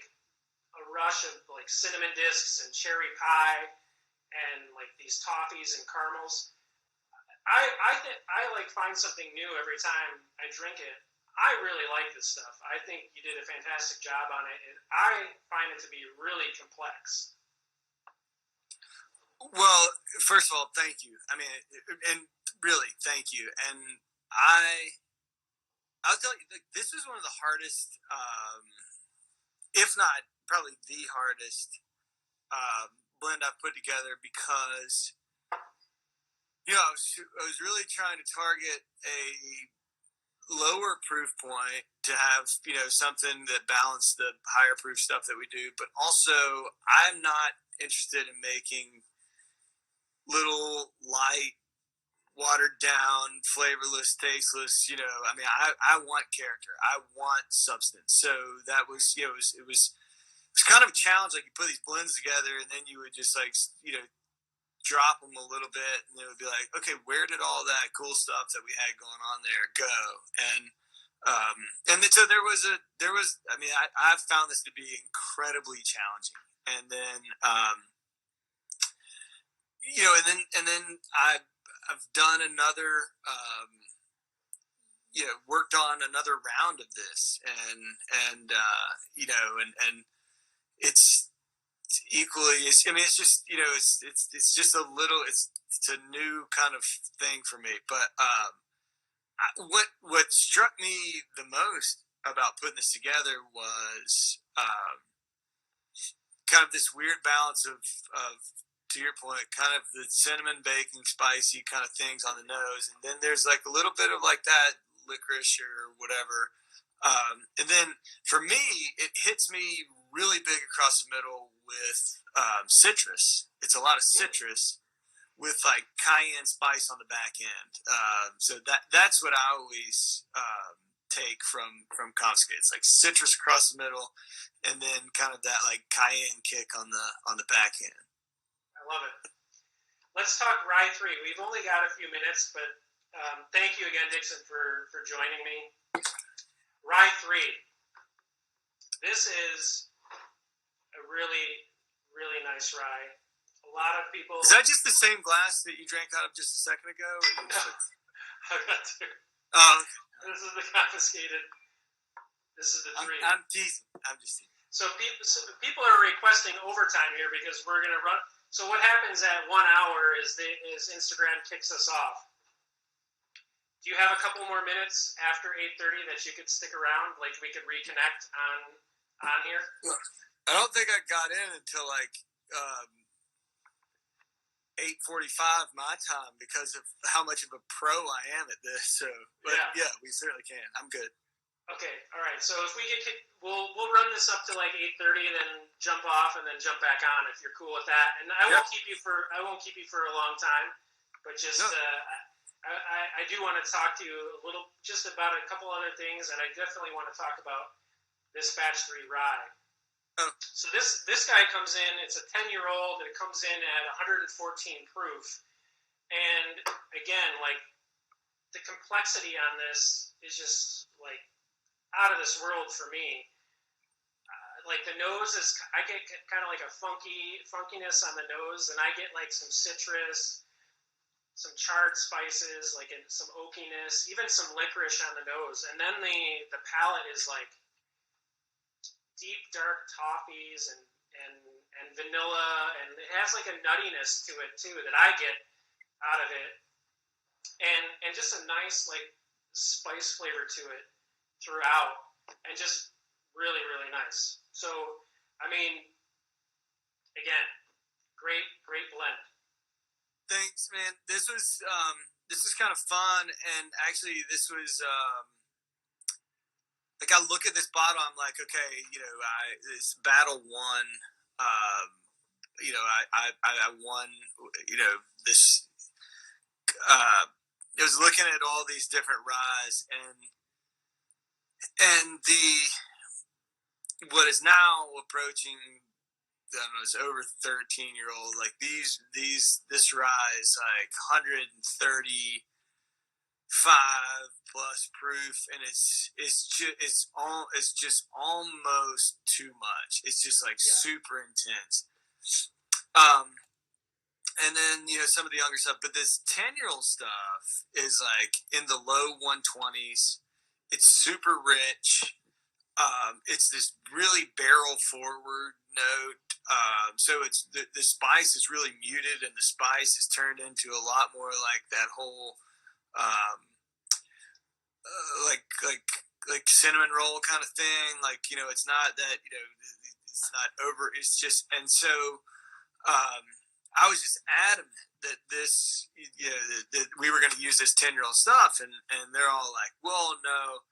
a rush of like cinnamon discs and cherry pie and like these toffees and caramels. I like find something new every time I drink it. I really like this stuff. I think you did a fantastic job on it, and I find it to be really complex. Well, first of all, thank you. I mean, and really, thank you. And I'll tell you, this is one of the hardest, if not probably the hardest blend I've put together, because I was really trying to target a lower proof point to have something that balanced the higher proof stuff that we do, but also I'm not interested in making little light, watered down, flavorless, tasteless. I mean, I want character. I want substance. So that was, it was kind of a challenge. Like, you put these blends together, and then you would just drop them a little bit, and it would be like, okay, where did all that cool stuff that we had going on there go? And so there was. I mean, I found this to be incredibly challenging, and then. And then I've done another, worked on another round of this, and it's equally. I mean, it's just it's just a little. It's a new kind of thing for me, but What struck me the most about putting this together was kind of this weird balance of to your point, kind of the cinnamon, baking, spicy kind of things on the nose, and then there's like a little bit of like that licorice or whatever. And then for me, it hits me really big across the middle with citrus. It's a lot of citrus with like cayenne spice on the back end. So that's what I always take from confiscate. It's like citrus across the middle, and then kind of that like cayenne kick on the back end. I love it. Let's talk Rye 3. We've only got a few minutes, but thank you again, Dixon, for joining me. Rye 3. This is a really, really nice rye. A lot of people... Is that just the same glass that you drank out of just a second ago? No, I've got two. Oh, okay. This is the confiscated. This is the 3. I'm teasing. I'm just teasing. So people are requesting overtime here because we're going to run... So what happens at 1 hour is Instagram kicks us off. Do you have a couple more minutes after 8:30 that you could stick around? Like we could reconnect on here? I don't think I got in until like 8:45 my time because of how much of a pro I am at this. So, but yeah, we certainly can. I'm good. Okay, all right. So if we get kicked, we'll run this up to like 8:30, then jump off, and then jump back on if you're cool with that. And I won't keep you for a long time, but just I do want to talk to you a little just about a couple other things, and I definitely want to talk about this batch 3 rye. Oh. So this guy comes in. It's a 10-year-old. It comes in at 114 proof, and again, like the complexity on this is just like out of this world for me. Like the nose is, I get kind of like a funkiness on the nose, and I get like some citrus, some charred spices, like some oakiness, even some licorice on the nose, and then the palate is like deep dark toffees and vanilla, and it has like a nuttiness to it too that I get out of it, and just a nice like spice flavor to it throughout, and just really, really nice. So I mean, again, great blend. Thanks, man. This was kind of fun, and actually, this was like I look at this bottle, I'm like, okay, this battle won. I won. This. I was looking at all these different ryes, and what is now approaching. I don't know, it's over 13-year-old. Like this rye is like 135 plus proof, and it's just almost too much. It's just like super intense. And then some of the younger stuff, but this 10-year-old stuff is like in the low 120s. It's super rich. It's this really barrel forward note. So it's the spice is really muted, and the spice is turned into a lot more like that whole like cinnamon roll kind of thing. Like it's not that it's not over. It's just, and so I was just adamant that this that we were going to use this 10-year-old stuff, and they're all like, well, no.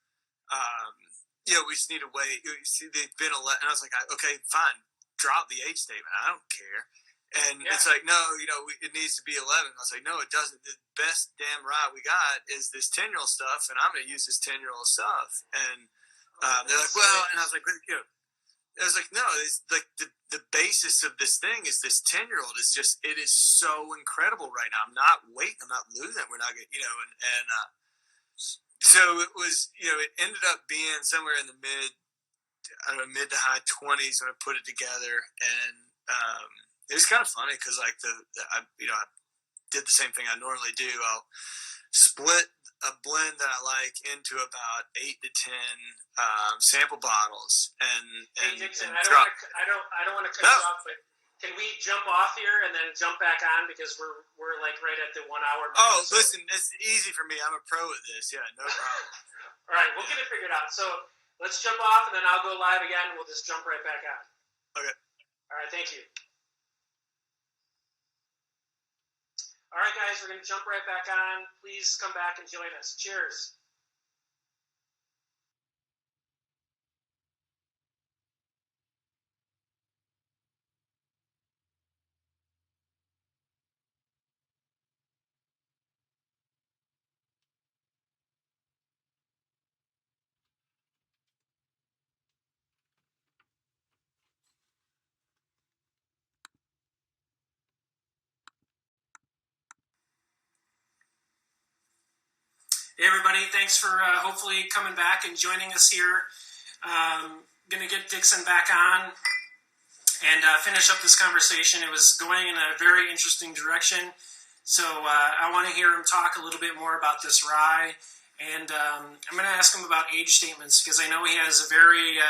We just need to wait. See, they've been and I was like, okay, fine, drop the age statement. I don't care. And it's like, no, it needs to be 11. I was like, no, it doesn't. The best damn rye we got is this 10-year-old stuff, and I'm going to use this 10-year-old stuff. And they're like, well, and I was like, I was like, no, it's like the basis of this thing is this 10-year-old. It's just, it is so incredible right now. I'm not waiting. I'm not losing. We're not going to, so it was, it ended up being somewhere in the mid to high 20s when I put it together. And it was kind of funny because like I did the same thing I normally do. I'll split a blend that I like into about 8 to 10 sample bottles, and hey, Dixon, and I don't want to cut you off, but can we jump off here and then jump back on because we're like right at the 1 hour mark? Oh, so, listen, it's easy for me. I'm a pro at this. Yeah, no problem. All right, we'll get it figured out. So let's jump off and then I'll go live again. And we'll just jump right back on. Okay. All right, thank you. All right, guys, we're going to jump right back on. Please come back and join us. Cheers. Hey, everybody. Thanks for hopefully coming back and joining us here. Going to get Dixon back on and finish up this conversation. It was going in a very interesting direction. So I want to hear him talk a little bit more about this rye. And I'm going to ask him about age statements because I know he has a very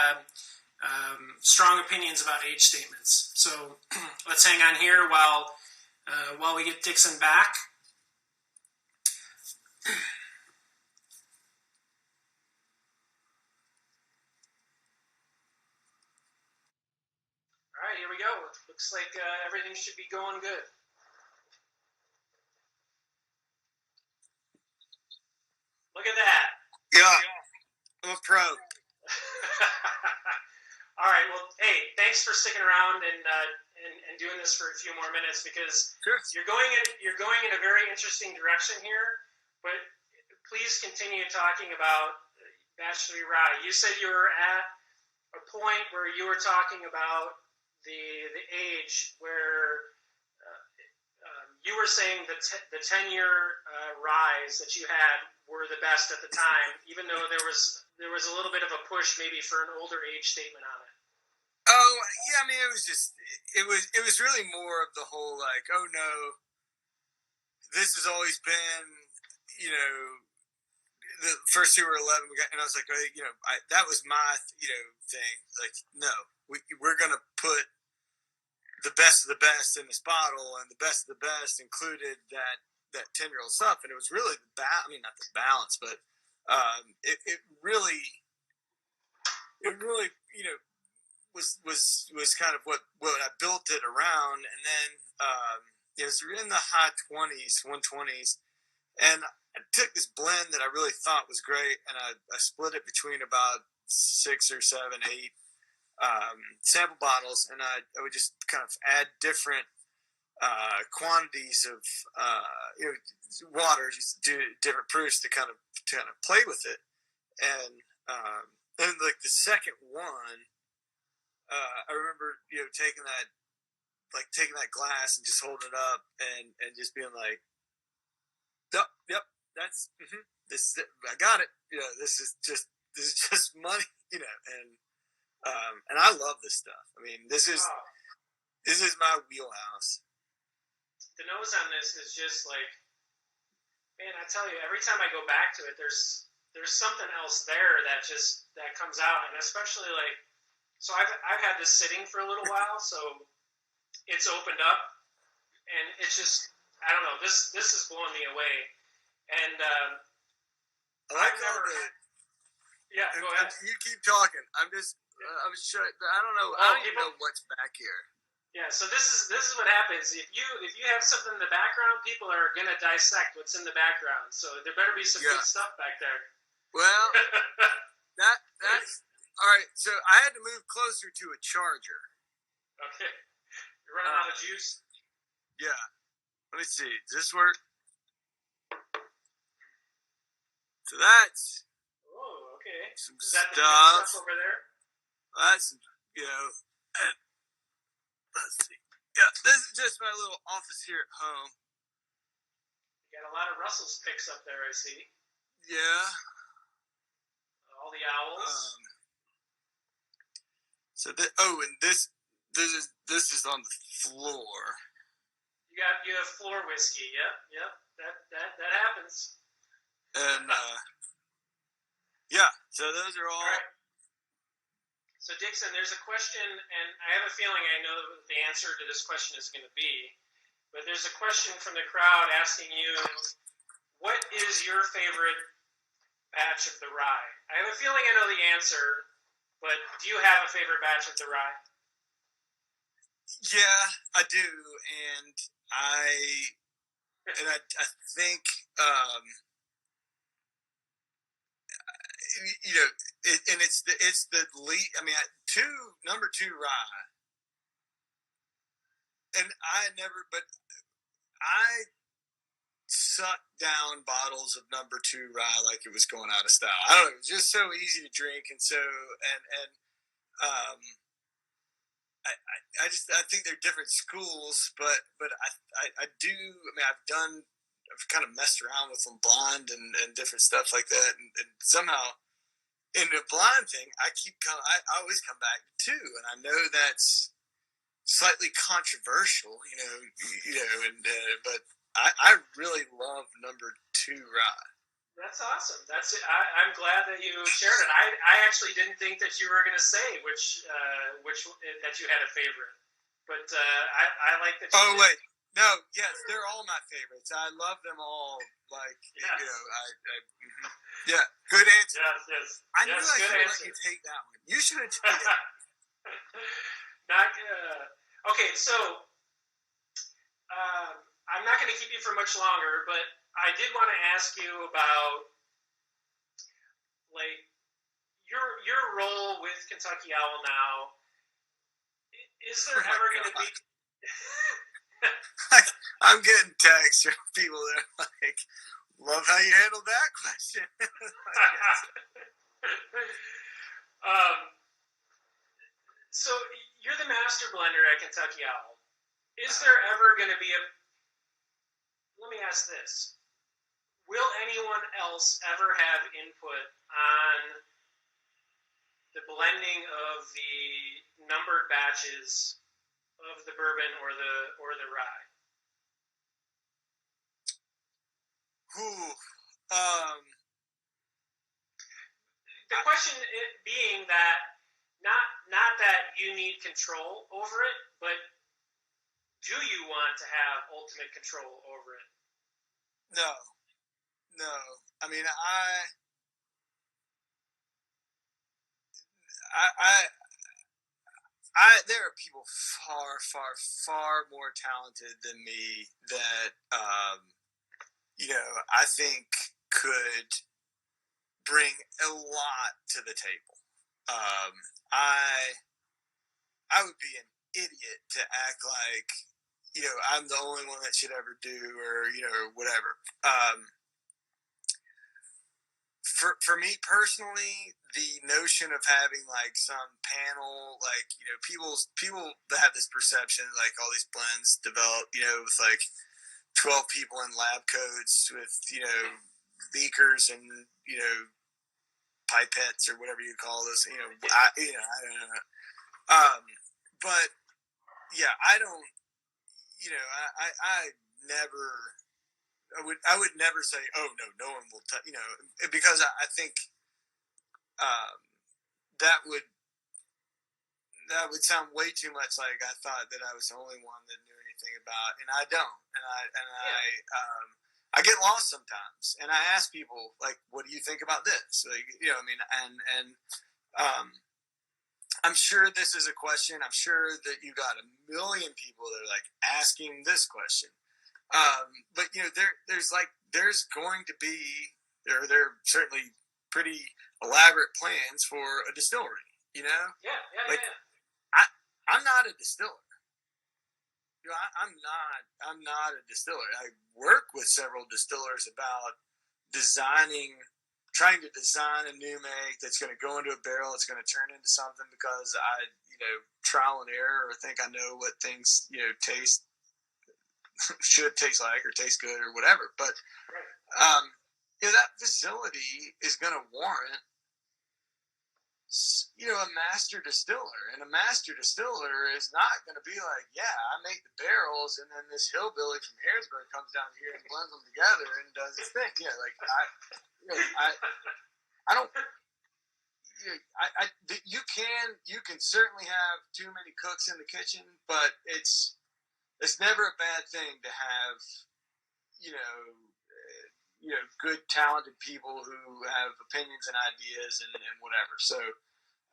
strong opinions about age statements. So let's hang on here while we get Dixon back. All right, here we go. Looks like everything should be going good. Look at that. Yeah, I'm a pro. All right. Well, hey, thanks for sticking around and doing this for a few more minutes because sure. you're going in a very interesting direction here. But please continue talking about Bachelor Rye. You said you were at a point where you were talking about the age where you were saying the 10-year rise that you had were the best at the time, even though there was a little bit of a push maybe for an older age statement on it. Oh yeah, I mean it was really more of the whole like, oh no, this has always been, you know, the first two were 11. And I was like, oh, you know, that was my thing. Like, no, we're gonna put the best of the best in this bottle, and the best of the best included that 10-year-old stuff, and it was really not the balance, but it really was kind of what I built it around, and then it was in the high 120s, and I took this blend that I really thought was great, and I split it between about 6 or 7, 8 sample bottles, and I would just kind of add different quantities of water, just do different proofs to kind of play with it, and like the second one, I remember taking that glass and just holding it up and just being like, yep, that's this is it. I got it. This is just money, and I love this stuff. I mean, this is my wheelhouse. The nose on this is just like, man, I tell you, every time I go back to it, there's something else there that comes out, and especially like, so I've had this sitting for a little while, so it's opened up, and it's just, I don't know, this is blowing me away, and I've never. Yeah, go ahead. You keep talking. I'm sure. I don't know. I don't even know what's back here. Yeah, so this is what happens. If you have something in the background, people are gonna dissect what's in the background. So there better be some good stuff back there. Well, that's all right. So I had to move closer to a charger. Okay, you're running out of juice. Yeah. Let me see. Does this work? So that's. Oh, okay. Some is that stuff. The stuff over there? That's let's see. Yeah, this is just my little office here at home. You got a lot of Russell's picks up there, I see. Yeah. All the owls. So and this is on the floor. You have floor whiskey. Yep. That happens. And yeah, so those are all. Right. So, Dixon, there's a question, and I have a feeling I know what the answer to this question is going to be, but there's a question from the crowd asking you, what is your favorite batch of the rye? I have a feeling I know the answer, but do you have a favorite batch of the rye? Yeah, I do, and I think and it's the lead. I mean, number two rye, and I sucked down bottles of number two rye like it was going out of style. I don't know, it was just so easy to drink, and um, I think they're different schools, but I do. I mean, I've kind of messed around with them blonde and different stuff like that, and somehow in the blind thing, I always come back to two, and I know that's slightly controversial, but I really love number two rye. That's awesome. I'm glad that you shared it. I actually didn't think that you were going to say which that you had a favorite, but I like that. Oh wait, no, yes, they're all my favorites. I love them all. Like yeah, good answer. Yes. I knew I should let you take that one. You should have taken it. Okay, so I'm not going to keep you for much longer, but I did want to ask you about like your role with Kentucky Owl now. Is there ever going to be? I'm getting texts from people that are like, "Love how you handled that question." So you're the master blender at Kentucky Owl. Is there ever going to be let me ask this. Will anyone else ever have input on the blending of the numbered batches of the bourbon or the rye? The question being that not that you need control over it, but do you want to have ultimate control over it? No. I mean, there are people far more talented than me that I think could bring a lot to the table. I would be an idiot to act like I'm the only one that should ever do, or whatever. For me personally, the notion of having like some panel, like people that have this perception like all these blends develop, with like 12 people in lab coats with beakers and pipettes or whatever you call this. I don't know. But yeah, I don't. I would never say, oh no one will touch, because I think that would sound way too much like I thought that I was the only one that knew anything about, and I don't, I get lost sometimes, and I ask people like, what do you think about this? Like, I'm sure this is a question. I'm sure that you got a million people that are like asking this question. But there's going to be, there are certainly pretty elaborate plans for a distillery. I'm not a distiller. I'm not a distiller. I work with several distillers about trying to design a new make that's going to go into a barrel. It's going to turn into something because I, trial and error, or think I know what things, taste should taste like, or taste good, or whatever. But that facility is going to warrant a master distiller, and a master distiller is not going to be like, yeah, I make the barrels, and then this hillbilly from Harrodsburg comes down here and blends them together and does his thing. I don't. you can certainly have too many cooks in the kitchen, but it's never a bad thing to have, good talented people who have opinions and ideas and whatever. So,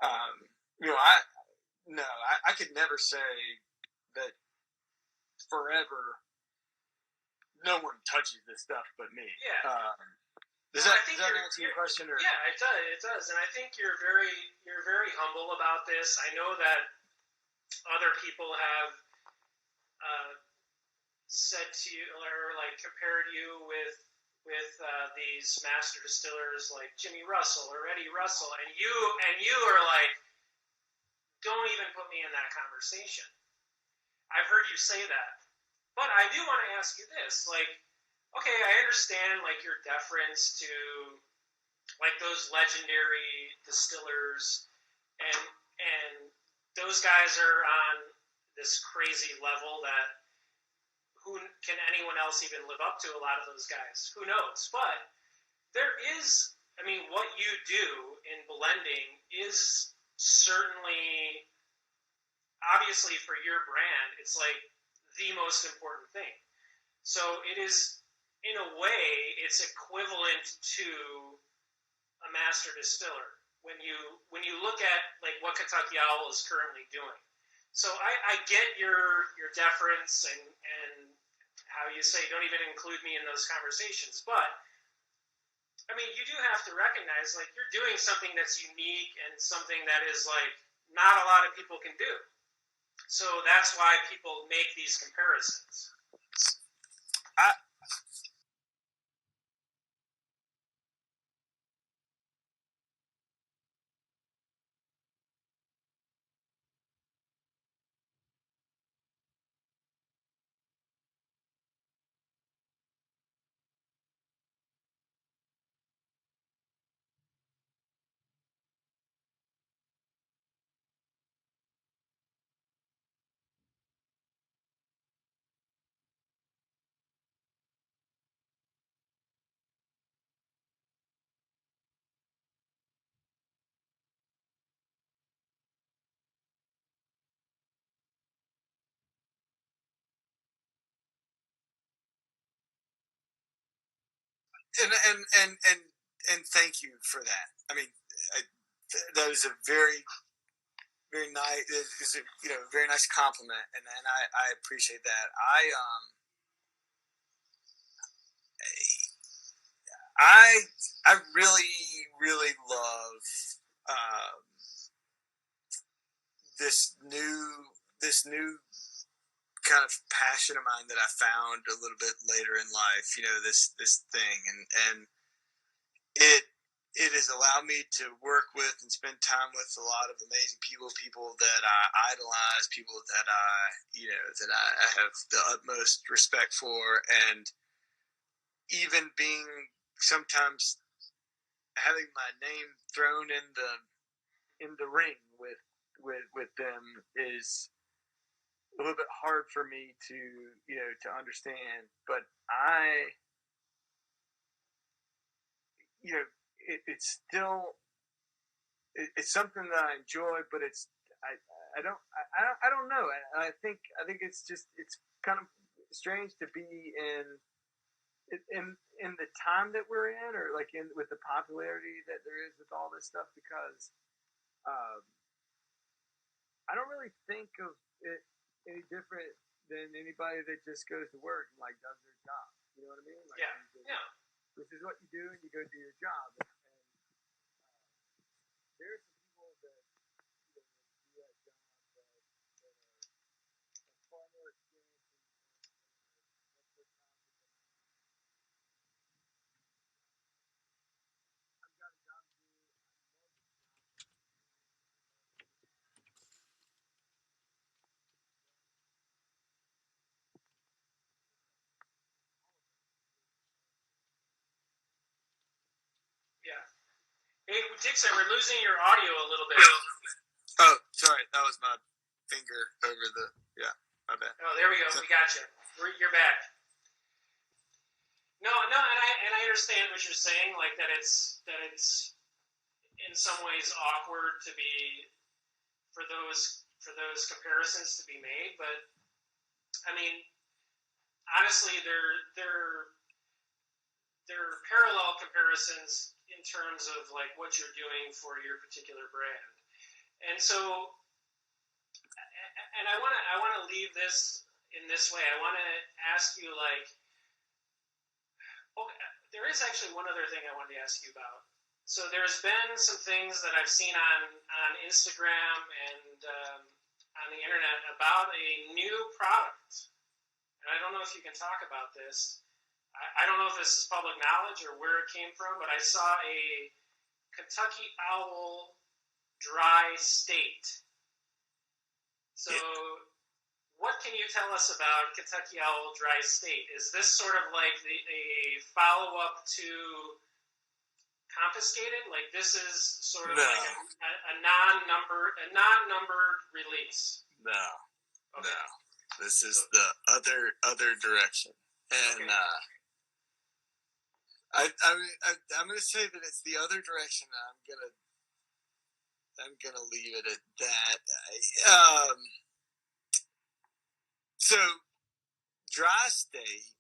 I could never say that forever no one touches this stuff but me. Yeah. Does that answer your question? Or? Yeah, it does. It does, and I think you're very humble about this. I know that other people have said to you or like compared you with these master distillers like Jimmy Russell or Eddie Russell, and you are like, don't even put me in that conversation. I've heard you say that, but I do want to ask you this, like. Okay, I understand like your deference to like those legendary distillers, and those guys are on this crazy level that who can anyone else even live up to? A lot of those guys, who knows? But there is, I mean, what you do in blending is certainly, obviously for your brand, it's like the most important thing. So it is. In a way, it's equivalent to a master distiller when you look at like what Kentucky Owl is currently doing. So I get your deference and how you say don't even include me in those conversations, but I mean you do have to recognize like you're doing something that's unique and something that is like not a lot of people can do. So that's why people make these comparisons. And thank you for that. I mean, that was a very nice. It's a very nice compliment, and I appreciate that. I really love this new kind of passion of mine that I found a little bit later in life. This thing, and it has allowed me to work with and spend time with a lot of amazing people that I idolize, people that I have the utmost respect for, and even being sometimes having my name thrown in the ring with them is a little bit hard for me to understand, but it's still it's something that I enjoy, but I don't know. I think it's kind of strange to be in the time that we're in, or like with the popularity that there is with all this stuff, because I don't really think of it any different than anybody that just goes to work and like does their job. You know what I mean? Like, Yeah. This is what you do, and you go do your job. And there's some people that do that job that are far more experienced and I've got a job to do. Yeah. Hey, Dixon, we're losing your audio a little bit. Oh, sorry. That was my finger over the... Yeah, my bad. Oh, there we go. We got you. You're back. No, and I understand what you're saying, like that it's in some ways awkward to be for those comparisons to be made, but I mean, honestly, they're parallel comparisons in terms of like what you're doing for your particular brand. And so, and I want to leave this in this way. I want to ask you, like, there is actually one other thing I wanted to ask you about. So there's been some things that I've seen on Instagram and on the internet about a new product. And I don't know if you can talk about this. I don't know if this is public knowledge or where it came from, but I saw a Kentucky Owl dry state. So what can you tell us about Kentucky Owl dry state? Is this sort of like a follow-up to Confiscated? Like this is sort of like a non-numbered release? No. Okay. No. This is the other direction. And okay. I'm going to say that it's the other direction. I'm gonna leave it at that. So, dry state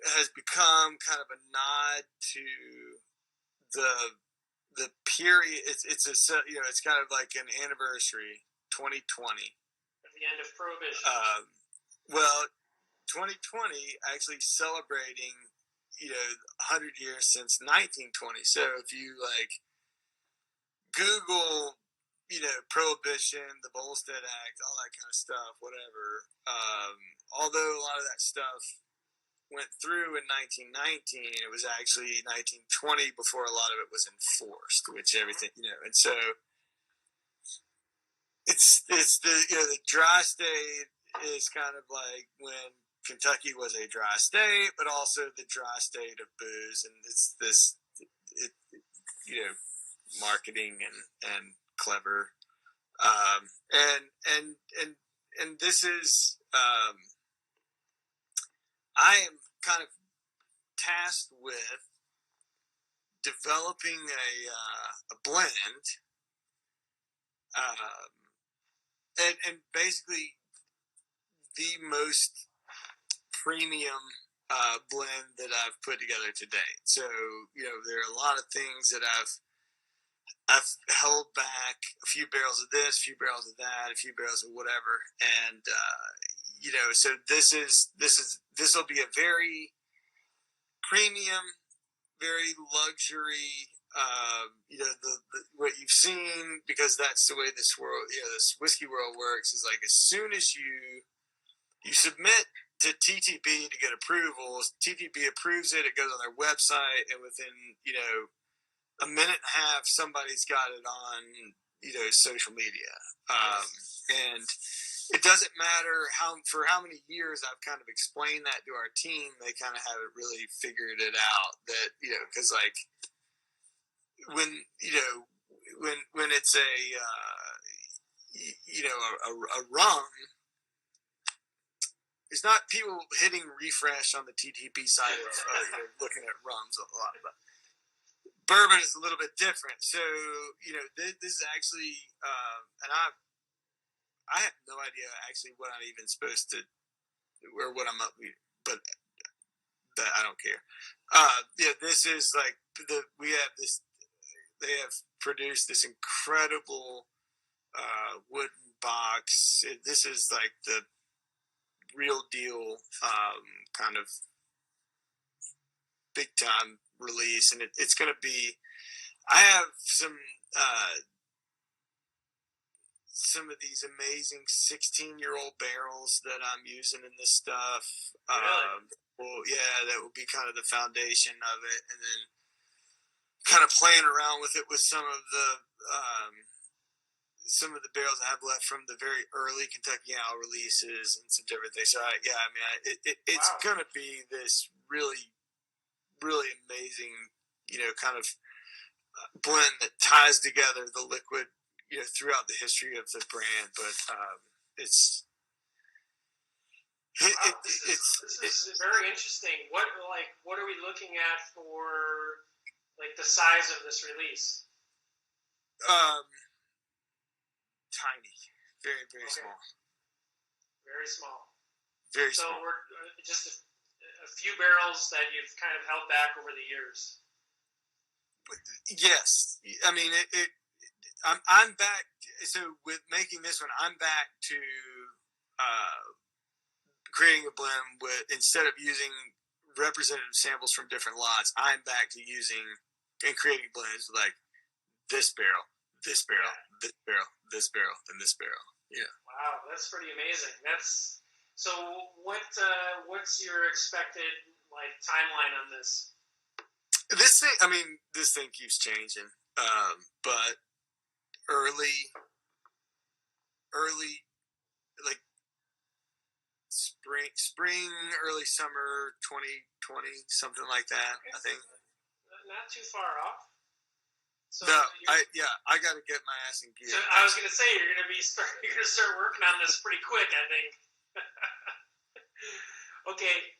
has become kind of a nod to the period. It's kind of like an anniversary, 2020. At the end of Prohibition. Well, 2020 actually celebrating 100 years since 1920. So if you like Google Prohibition, the Volstead Act, all that kind of stuff, whatever, although a lot of that stuff went through in 1919, it was actually 1920 before a lot of it was enforced, which everything and so it's the dry state is kind of like when Kentucky was a dry state, but also the dry state of booze, and it's this, marketing and clever, and this is, I am kind of tasked with developing a blend, and basically the most premium blend that I've put together to date. So there are a lot of things that I've held back, a few barrels of this, a few barrels of that, a few barrels of whatever, and so this will be a very premium, very luxury. What you've seen, because that's the way this world, this whiskey world works, is like as soon as you submit to TTB to get approval, TTB approves it, it goes on their website, and within a minute and a half, somebody's got it on social media, and it doesn't matter for how many years I've kind of explained that to our team. They kind of haven't really figured it out that because like when it's a rum, it's not people hitting refresh on the TTP side of looking at rums a lot, but bourbon is a little bit different. So this is actually, and I have no idea actually what I'm even supposed to, or what I'm up, but that I don't care. This is like we have this. They have produced this incredible wooden box. This is like the real deal, kind of big time release, and it's going to be. I have some of these amazing 16-year-old barrels that I'm using in this stuff. Really? That will be kind of the foundation of it, and then kind of playing around with it with some of the barrels I have left from the very early Kentucky Owl releases and some different things. So it's going to be this really, really amazing, kind of blend that ties together the liquid, throughout the history of the brand. But this is very interesting. What are we looking looking at for like the size of this release? Tiny, very, very small. Very small. Very so small. We're just a few barrels that you've kind of held back over the years. Yes, I mean it. I'm back. So with making this one, I'm back to creating a blend with, instead of using representative samples from different lots, I'm back to using and creating blends with like this barrel, this barrel, this barrel, this barrel, and this barrel. Yeah. Wow, that's pretty amazing. That's so. What's your expected like timeline on this? This thing keeps changing. But early, like spring, early summer, 2020, something like that. Okay. I think. Not too far off. So no, I got to get my ass in gear. So I was going to say you're going to start working on this pretty quick, I think. Okay,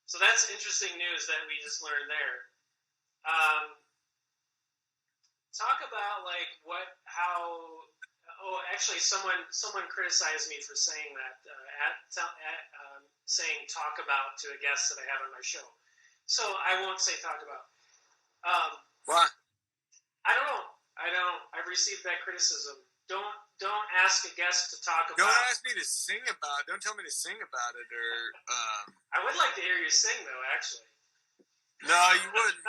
so that's interesting news that we just learned there. Talk about like actually someone criticized me for saying that saying talk about to a guest that I have on my show. So I won't say talk about. Why? I don't know. I've received that criticism. Don't ask a guest to talk about. Don't ask me to sing about. Don't tell me to sing about it, or. I would like to hear you sing, though. Actually. No, you wouldn't.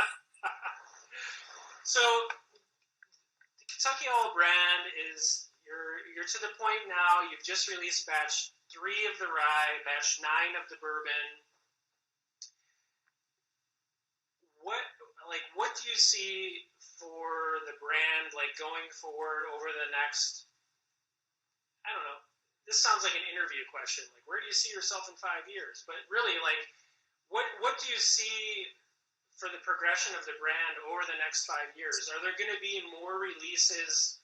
So, the Kentucky Old brand is you're to the point now. You've just released batch 3 of the rye, batch 9 of the bourbon. What do you see for the brand like going forward over the next? I don't know. This sounds like an interview question. Like, where do you see yourself in 5 years? But really, like, what do you see for the progression of the brand over the next 5 years? Are there going to be more releases?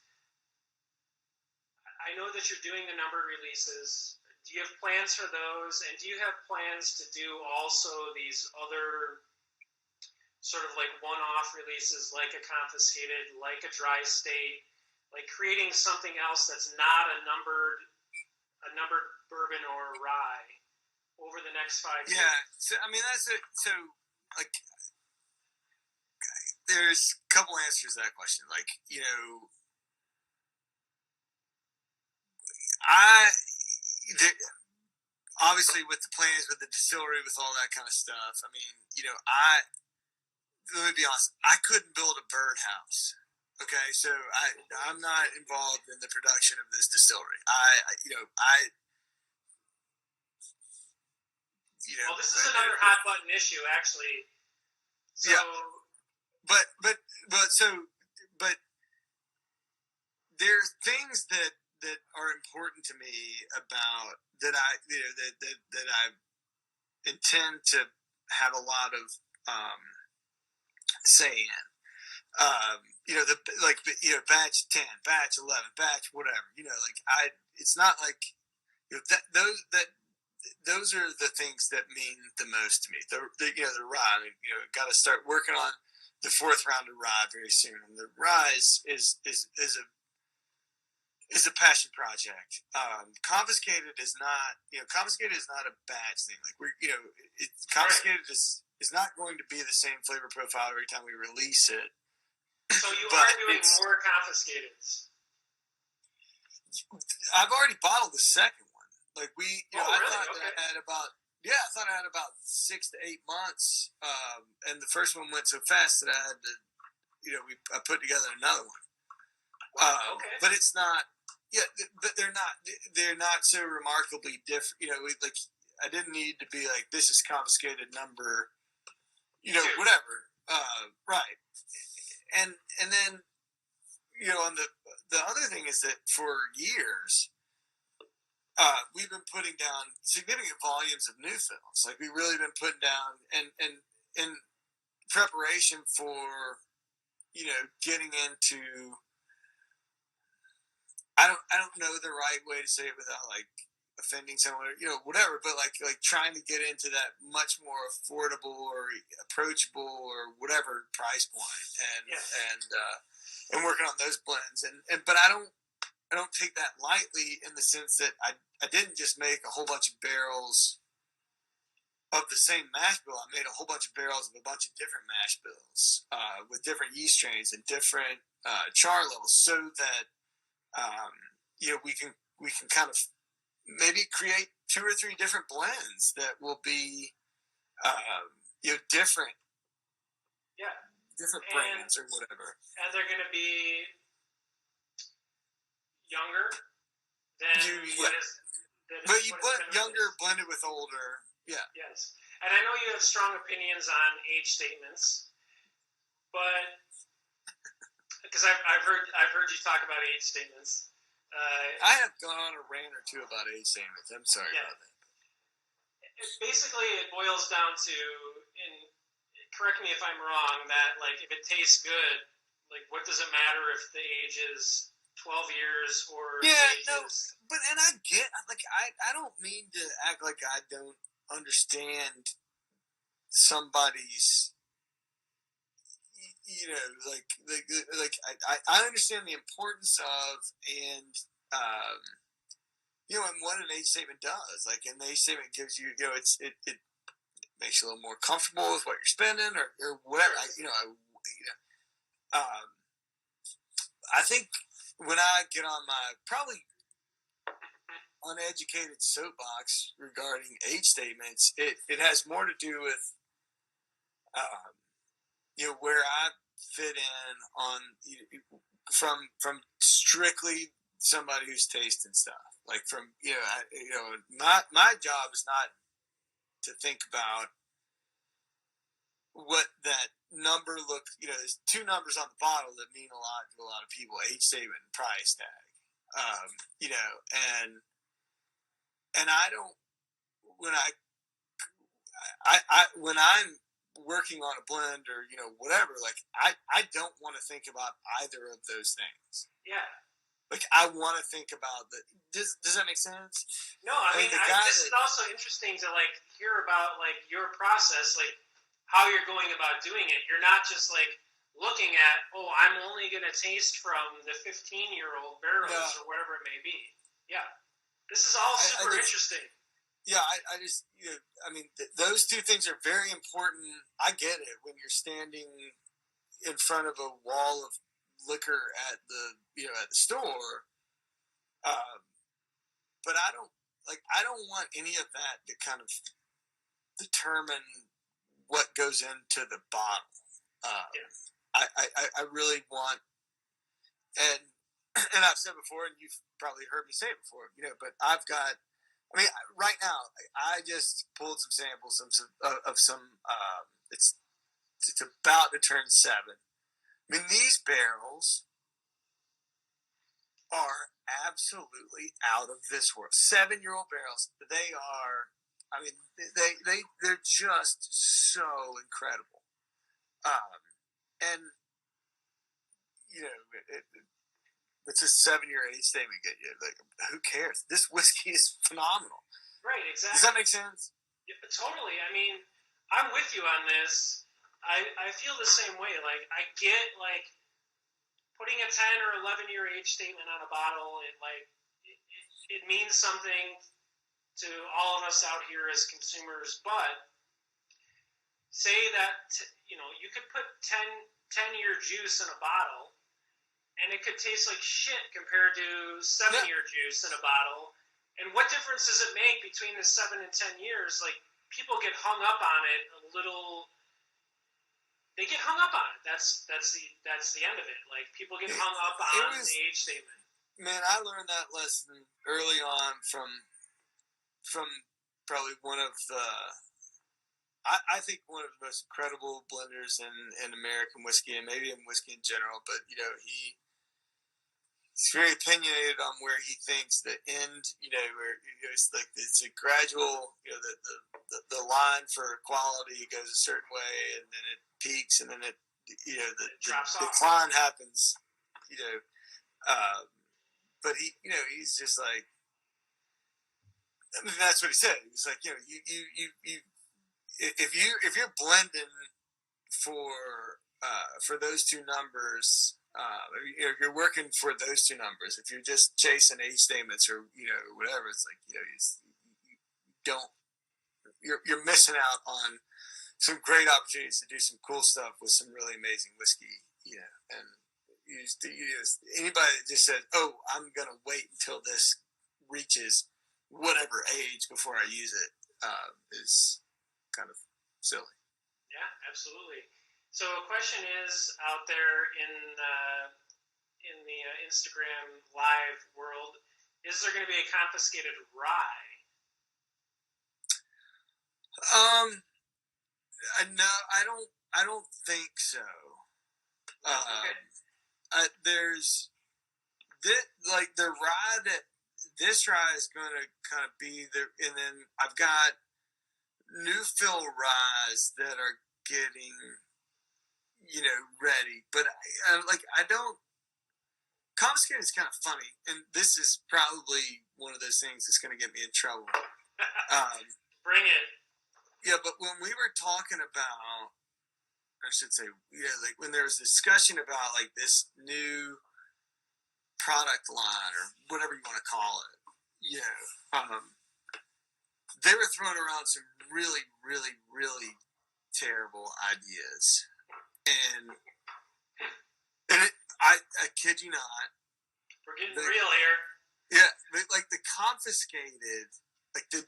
I know that you're doing the number releases. Do you have plans for those? And do you have plans to do also these other sort of like one-off releases, like a confiscated, like a dry state, like creating something else that's not a numbered bourbon or rye over the next 5 years? Yeah, so I mean like there's a couple answers to that question. Like, you know, obviously with the plans, with the distillery, with all that kind of stuff. I mean, you know, let me be honest. I couldn't build a birdhouse. Okay, so I'm not involved in the production of this distillery. Well, this is another hot button issue, actually. So, yeah, but there's things that are important to me about that I intend to have a lot of say in. Batch 10, batch 11, batch whatever. You know, like it's not like those are the things that mean the most to me. The rye. I mean, got to start working on the 4th round of rye very soon. And the rye is a passion project. Confiscated is not a batch thing. Like confiscated is not going to be the same flavor profile every time we release it. So you are doing more confiscateds. I've already bottled the second one. Like I thought okay. I had about 6 to 8 months, and the first one went so fast that I had to, I put together another one. Wow, okay. But it's not. Yeah, but they're not so remarkably different. I didn't need to be like, this is confiscated number, whatever. Right. And then, on the other thing is that for years, we've been putting down significant volumes of new fills. Like, we've really been putting down and in preparation for, getting into, I don't know the right way to say it without like offending someone, whatever. But like trying to get into that much more affordable or approachable or whatever price point, and working on those blends. But I don't take that lightly in the sense that I didn't just make a whole bunch of barrels of the same mash bill. I made a whole bunch of barrels of a bunch of different mash bills with different yeast strains and different char levels, so that we can kind of maybe create 2 or 3 different blends that will be different, different brands or whatever, and they're going to be younger than but you put younger blended with older. Yeah. Yes, and I know you have strong opinions on age statements, but because I've heard you talk about age statements. I have gone on a rant or two about age statements. I'm sorry about that. Basically, it boils down to, and correct me if I'm wrong, that like if it tastes good, like what does it matter if the age is 12 years or but and I get I don't mean to act like I don't understand somebody's I understand the importance of and what an age statement does. Like an age statement gives you it makes you a little more comfortable with what you're spending or whatever. I think when I get on my probably uneducated soapbox regarding age statements, it has more to do with where I fit in on from strictly somebody who's tasting stuff. Like from my job is not to think about what that number looks. There's 2 numbers on the bottle that mean a lot to a lot of people: age statement and price tag. And I don't when I'm working on a blend or whatever, like I don't want to think about either of those things. Yeah. Like I want to think about the. Does that make sense? No, I mean this is also interesting to like hear about like your process, like how you're going about doing it. You're not just like looking at, I'm only going to taste from the 15-year-old barrels or whatever it may be. Yeah, this is all super interesting. Yeah, I just, those 2 things are very important. I get it when you're standing in front of a wall of liquor at the store. But I don't want any of that to kind of determine what goes into the bottle. I really want, and I've said before, and you've probably heard me say it before, but I've got. Right now, I just pulled some samples of some. It's about to turn 7. These barrels are absolutely out of this world. 7-year-old barrels. They are. They're just so incredible. And it's a 7-year age statement. Like, who cares? This whiskey is phenomenal. Right, exactly. Does that make sense? Yeah, totally. I'm with you on this. I feel the same way. Like, I get like putting a 10 or 11-year age statement on a bottle. It means something to all of us out here as consumers. But say that you could put 10-year juice in a bottle. And it could taste like shit compared to 7-year juice in a bottle. And what difference does it make between the 7 and 10 years? Like, people get hung up on it a little. They get hung up on it. That's the end of it. Like, people get hung up on the age statement. Man, I learned that lesson early on from probably one of the. I think one of the most incredible blenders in American whiskey, and maybe in whiskey in general. But he's very opinionated on where he thinks the end, where it's like it's a gradual, the line for quality goes a certain way, and then it peaks, and then the decline happens, but he's just like, I mean, that's what he said. He's like, you if you're blending for those two numbers, if you're working for those two numbers, if you're just chasing age statements or whatever, it's like you don't you're missing out on some great opportunities to do some cool stuff with some really amazing whiskey. And anybody that just says, "Oh, I'm gonna wait until this reaches whatever age before I use it," is kind of silly. Yeah, absolutely. So a question is out there in the Instagram live world: is there going to be a confiscated rye? No, I don't think so. Okay. There's like the rye that this rye is going to kind of be there, and then I've got new fill ryes that are getting ready, but I don't. Confiscated is kind of funny, and this is probably one of those things that's going to get me in trouble. Bring it. Yeah, but when we were talking about, I should say, like when there was discussion about like this new product line or whatever you want to call it, they were throwing around some really, really, really terrible ideas, and I kid you not, we're getting real here. Yeah, like the confiscated, like the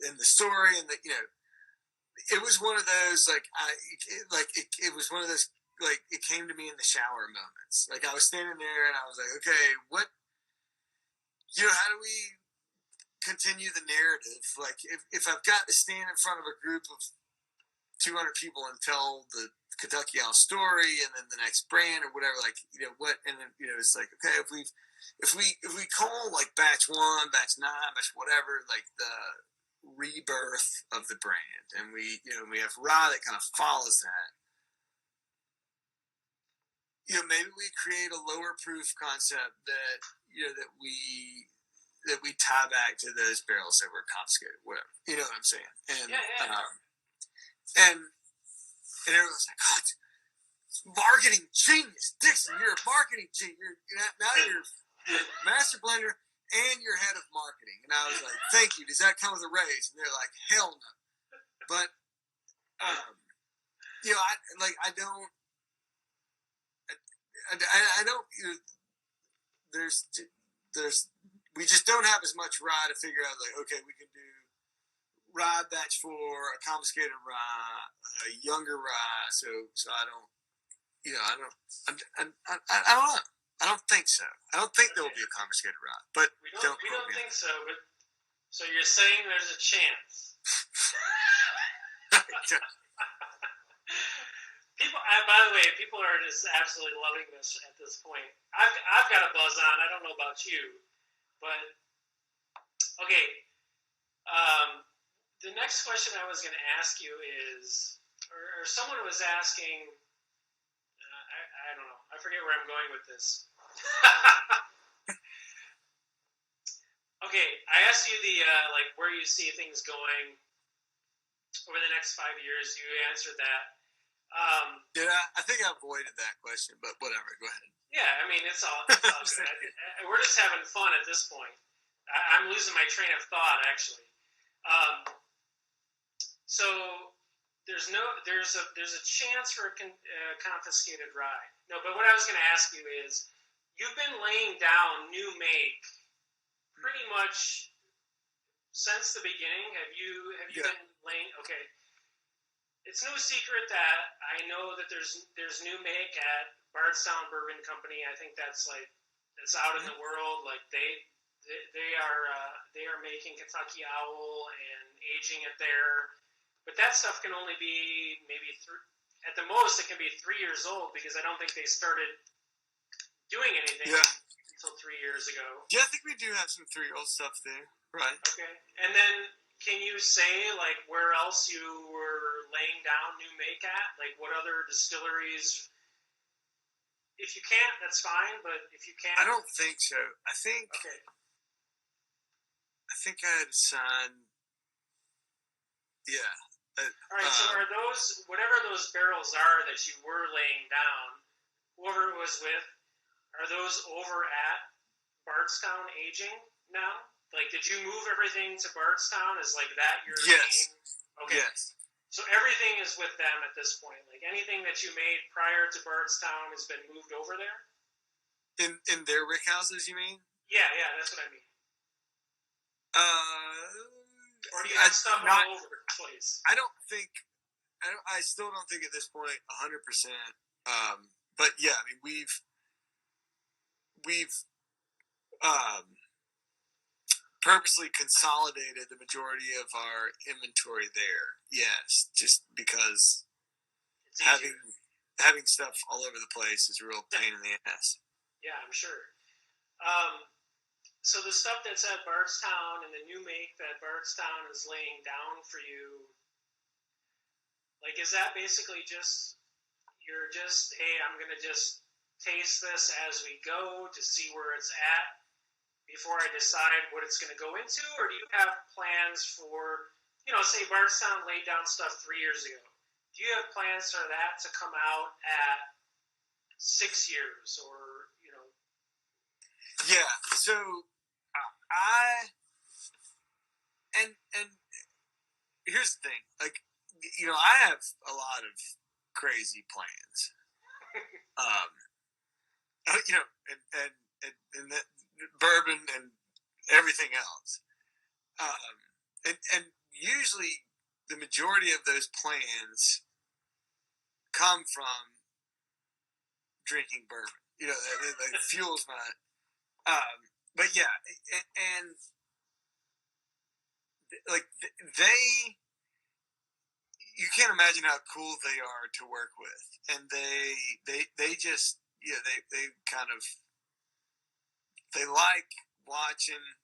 and the story, and it was one of those it was one of those it came to me in the shower moments. Like I was standing there and I was like, okay, what, how do we continue the narrative? Like if I've got to stand in front of a group of 200 people and tell the Kentucky Owl story, and then the next brand or whatever, what, and then it's like, okay, if we call like batch 1, batch 9, batch whatever, like the rebirth of the brand, and we have rye that kind of follows that. Maybe we create a lower proof concept that that we tie back to those barrels that were confiscated, whatever. You know what I'm saying? And and everyone's like, "God, marketing genius, Dixon! You're a marketing genius. You're master blender and you're head of marketing." And I was like, "Thank you. Does that come with a raise?" And they're like, "Hell no." But I don't. There's we just don't have as much rye to figure out. Like, okay, we can do rye batch 4, a confiscated rye, a younger rye. So I don't. I don't know. I don't think so. I don't think there will be a confiscated rye. But we don't think so. But so you're saying there's a chance. People. By the way, people are just absolutely loving this at this point. I've got a buzz on. I don't know about you, but okay. The next question I was going to ask you is, or someone was asking. I don't know. I forget where I'm going with this. Okay, I asked you the where you see things going over the next 5 years. You answered that. I think I avoided that question, but whatever. Go ahead. Yeah, I mean it's all good. We're just having fun at this point. I'm losing my train of thought actually. So there's a chance for a confiscated rye. No, but what I was going to ask you is, you've been laying down new make pretty much since the beginning. Have you been laying? Okay, it's no secret that I know that there's new make at Bardstown Bourbon Company. I think that's out in the world. Like they are making Kentucky Owl and aging it there, but that stuff can only be maybe at the most, it can be 3 years old, because I don't think they started doing anything until 3 years ago. Yeah, I think we do have some 3-year-old stuff there, right? Okay. And then, can you say, where else you were laying down new make at? Like, what other distilleries? If you can't, that's fine, but if you can't... I don't think so. I think I think I had signed. Yeah. All right. So are those, whatever those barrels are that you were laying down, whoever it was with, are those over at Bardstown aging now? Like, did you move everything to Bardstown? Is like that your Yes. main? Okay. Yes. So everything is with them at this point. Like anything that you made prior to Bardstown has been moved over there. In their rick houses, you mean? Yeah, that's what I mean. Or do you have stuff all over the place? I still don't think at this point 100%. But yeah, I mean we've purposely consolidated the majority of our inventory there. Yes, just because having stuff all over the place is a real pain in the ass. Yeah, I'm sure. So the stuff that's at Bardstown and the new make that Bardstown is laying down for you, like, is that basically just, hey, I'm going to just taste this as we go to see where it's at before I decide what it's going to go into? Or do you have plans for, say Bardstown laid down stuff 3 years ago. Do you have plans for that to come out at 6 years or, Yeah, so and here's the thing, like, I have a lot of crazy plans, and that bourbon and everything else, and usually the majority of those plans come from drinking bourbon. That fuels my. But yeah, and like you can't imagine how cool they are to work with, and they just they kind of they like watching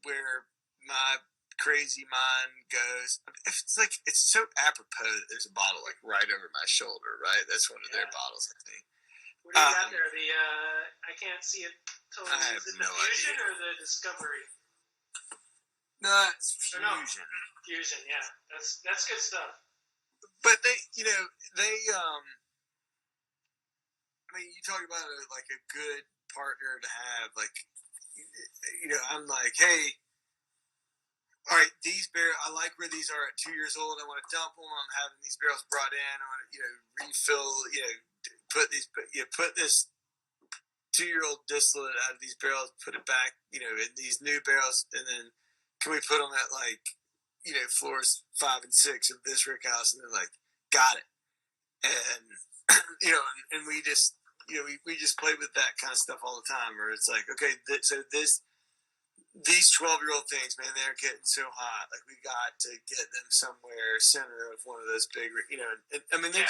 where my crazy mind goes. It's like it's so apropos that there's a bottle like right over my shoulder, right? That's one of their bottles, I think. What do you got there? The I can't see it totally. I have Is it no the Fusion idea. or the Discovery? No, it's Fusion. No. Fusion, yeah. That's good stuff. But they I mean, you talk about a good partner to have. Like, I'm like, hey, all right, these barrels, I like where these are at 2 years old. I want to dump them. I'm having these barrels brought in. I want to, refill, put this 2-year-old distillate out of these barrels, put it back, in these new barrels, and then can we put them at floors 5 and 6 of this rick house? And they're like, got it. And and we just we just play with that kind of stuff all the time. Where it's like, okay, so these 12-year-old things, man, they're getting so hot. Like, we got to get them somewhere center of one of those big, and, I mean, they're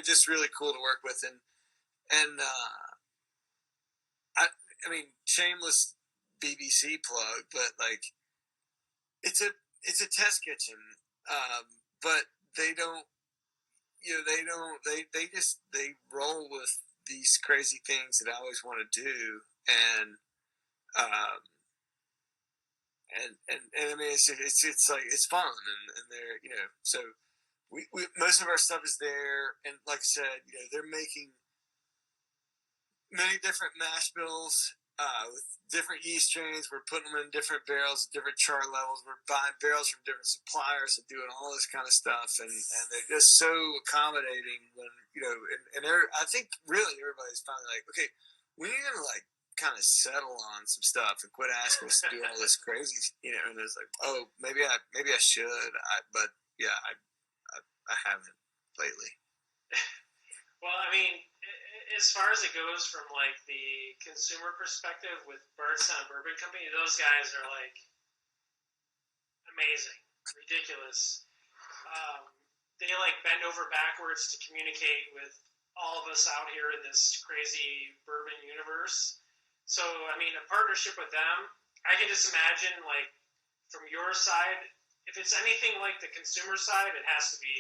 just really cool to work with, and I mean, shameless BBC plug, but like, it's a test kitchen, but they don't, they roll with these crazy things that I always want to do, and I mean, it's like, it's fun, and they're, so we most of our stuff is there, and like I said, they're making many different mash bills with different yeast strains. We're putting them in different barrels, different char levels. We're buying barrels from different suppliers and doing all this kind of stuff, and they're just so accommodating when and I think really everybody's finally like, okay, when are you gonna like kind of settle on some stuff and quit asking us to do all this crazy, and it's like, oh, maybe I should, but yeah, I haven't lately. Well, I mean, as far as it goes from like the consumer perspective with Bardstown Bourbon Company, those guys are like amazing, ridiculous. They like bend over backwards to communicate with all of us out here in this crazy bourbon universe. So, I mean, a partnership with them, I can just imagine, like, from your side, if it's anything like the consumer side, it has to be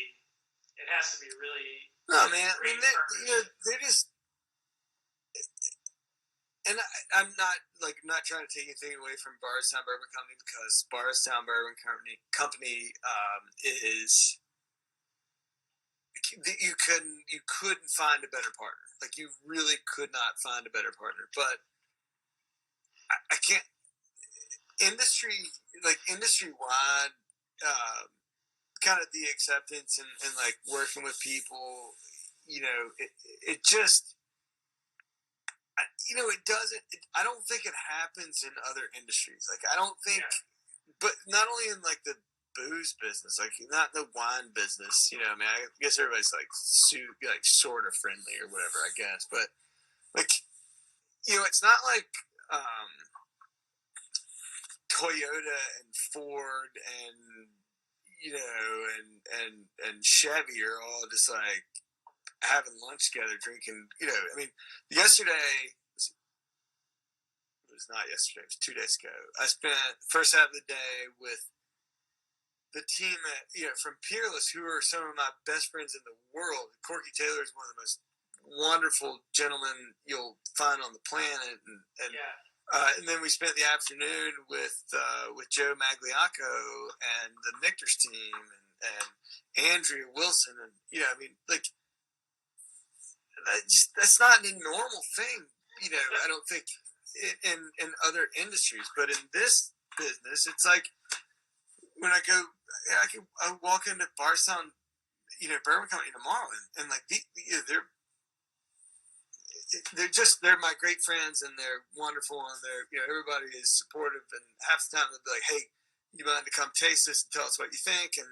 really. No, man. I mean, they're just, and I'm not trying to take anything away from Bardstown Bourbon Company, because Bardstown Bourbon Company is, you couldn't find a better partner. Like, you really could not find a better partner. But I can't, industry wide, kind of the acceptance and like working with people, it just, it doesn't. I don't think it happens in other industries. Like, I don't think, but not only in like the booze business, like not the wine business. I mean, I guess everybody's like sort of friendly or whatever, I guess. But like, it's not like Toyota and Ford and and Chevy are all just like having lunch together, drinking. I mean, yesterday. It was not yesterday. It was 2 days ago. I spent the first half of the day with the team from Peerless, who are some of my best friends in the world. Corky Taylor is one of the most wonderful gentlemen you'll find on the planet, and then we spent the afternoon with Joe Magliacco and the Nichters team and Andrea Wilson, and I mean, like, that's not a normal thing. I don't think. In other industries, but in this business, it's like when I walk into Bardstown, Bourbon Company tomorrow, and like they're my great friends, and they're wonderful, and they're everybody is supportive, and half the time they'll be like, hey, you mind to come taste this and tell us what you think, and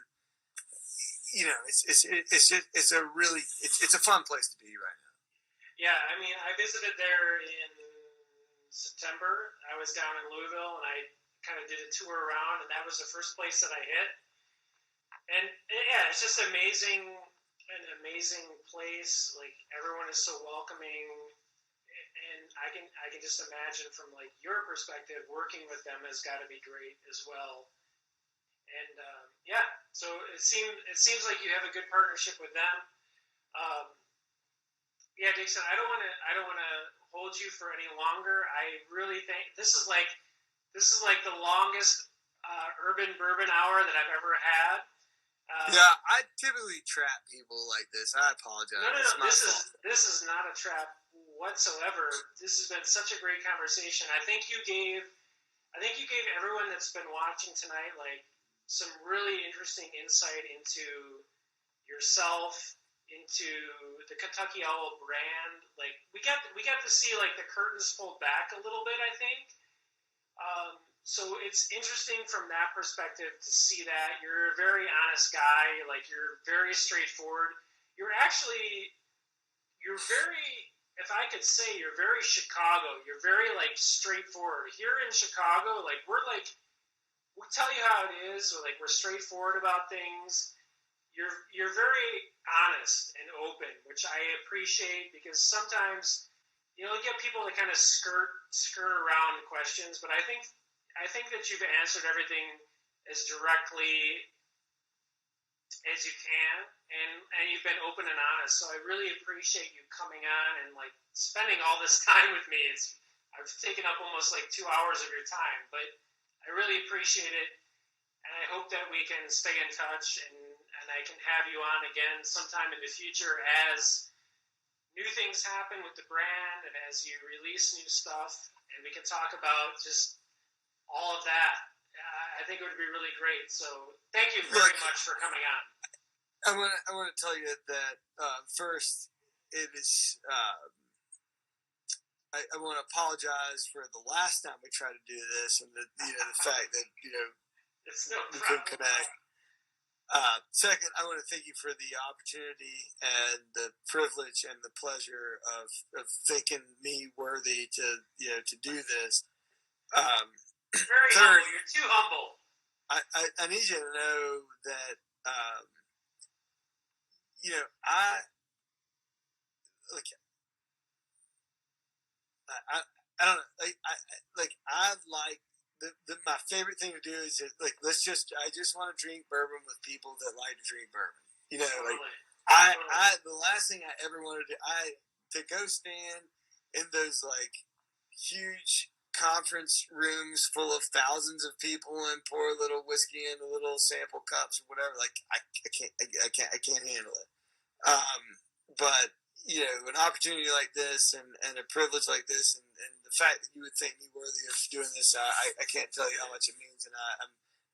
it's a fun place to be right now. Yeah, I mean, I visited there in September. I was down in Louisville, and I kind of did a tour around, and that was the first place that I hit. And yeah, it's just an amazing place. Like, everyone is so welcoming, and I can just imagine from like your perspective, working with them has got to be great as well. And so it seems like you have a good partnership with them. Dixon, I don't want to hold you for any longer. I really think this is like the longest urban bourbon hour that I've ever had. I typically trap people like this. I apologize. No. This is not a trap whatsoever. This has been such a great conversation. I think you gave everyone that's been watching tonight like some really interesting insight into yourself, into the Kentucky Owl brand. Like, we got to see like the curtains pulled back a little bit, I think. So it's interesting from that perspective to see that. You're a very honest guy. Like, you're very straightforward. You're very, if I could say, you're very Chicago. You're very like straightforward. Here in Chicago, like, we tell you how it is. Or like, we're straightforward about things. You're very honest and open, which I appreciate, because sometimes you get people that kind of skirt around questions, but I think that you've answered everything as directly as you can, and you've been open and honest. So I really appreciate you coming on and like spending all this time with me. I've taken up almost like 2 hours of your time, but I really appreciate it, and I hope that we can stay in touch, and I can have you on again sometime in the future as new things happen with the brand and as you release new stuff, and we can talk about just all of that. I think it would be really great. So thank you very much for coming on. I want to tell you that first, it is. I want to apologize for the last time we tried to do this, and the fact that we couldn't connect. Second, I want to thank you for the opportunity and the privilege and the pleasure of thinking me worthy to do this. Very humble. You're too humble. I need you to know that I don't know. My favorite thing to do is I just want to drink bourbon with people that like to drink bourbon. Totally. The last thing I ever wanted to go stand in those like huge conference rooms full of thousands of people and pour a little whiskey in the little sample cups or whatever. Like I can't handle it. But an opportunity like this and a privilege like this, and the fact that you would think me worthy of doing this, I can't tell you how much it means, and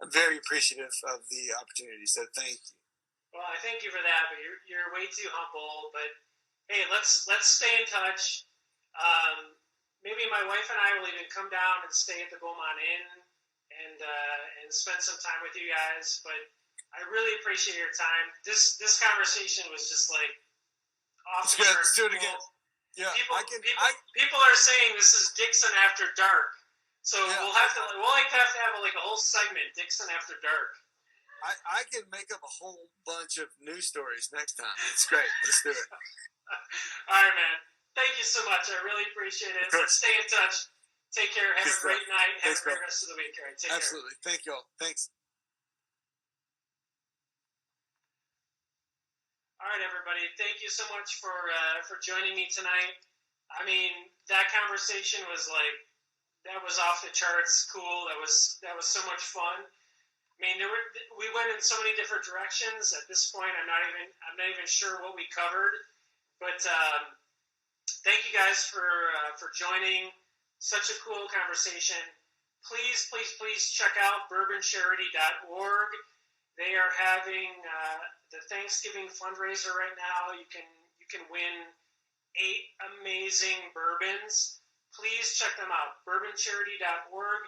I'm very appreciative of the opportunity. So thank you. Well, I thank you for that, but you're way too humble. But hey, let's stay in touch. Maybe my wife and I will even come down and stay at the Beaumont Inn and spend some time with you guys. But I really appreciate your time. This conversation was just like off the charts. Let's do it again. Yeah, people are saying this is Dixon After Dark. So yeah, we'll have to have a whole segment, Dixon After Dark. I can make up a whole bunch of news stories next time. It's great. Let's do it. All right, man. Thank you so much. I really appreciate it. So stay in touch. Take care. Have a great night. Have a great rest of the week. All right, take care. Absolutely. Thank you all. Thanks. All right, everybody. Thank you so much for joining me tonight. I mean, that conversation was that was off the charts. Cool. That was so much fun. I mean, we went in so many different directions. At this point, I'm not even sure what we covered. But thank you guys for joining. Such a cool conversation. Please check out bourboncharity.org. They are having the Thanksgiving fundraiser right now. You can win 8 amazing bourbons. Please check them out. bourboncharity.org.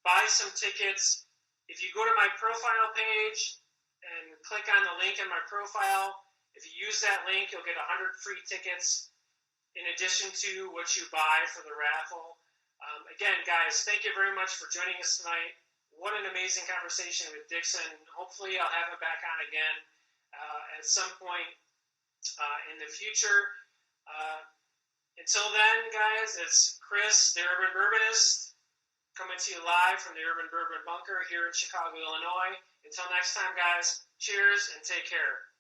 Buy some tickets. If you go to my profile page and click on the link in my profile, if you use that link, you'll get 100 free tickets in addition to what you buy for the raffle. Again, guys, thank you very much for joining us tonight. What an amazing conversation with Dixon. Hopefully, I'll have him back on again at some point in the future. Until then, guys, it's Chris, the Urban Bourbonist, coming to you live from the Urban Bourbon Bunker here in Chicago, Illinois. Until next time, guys, cheers and take care.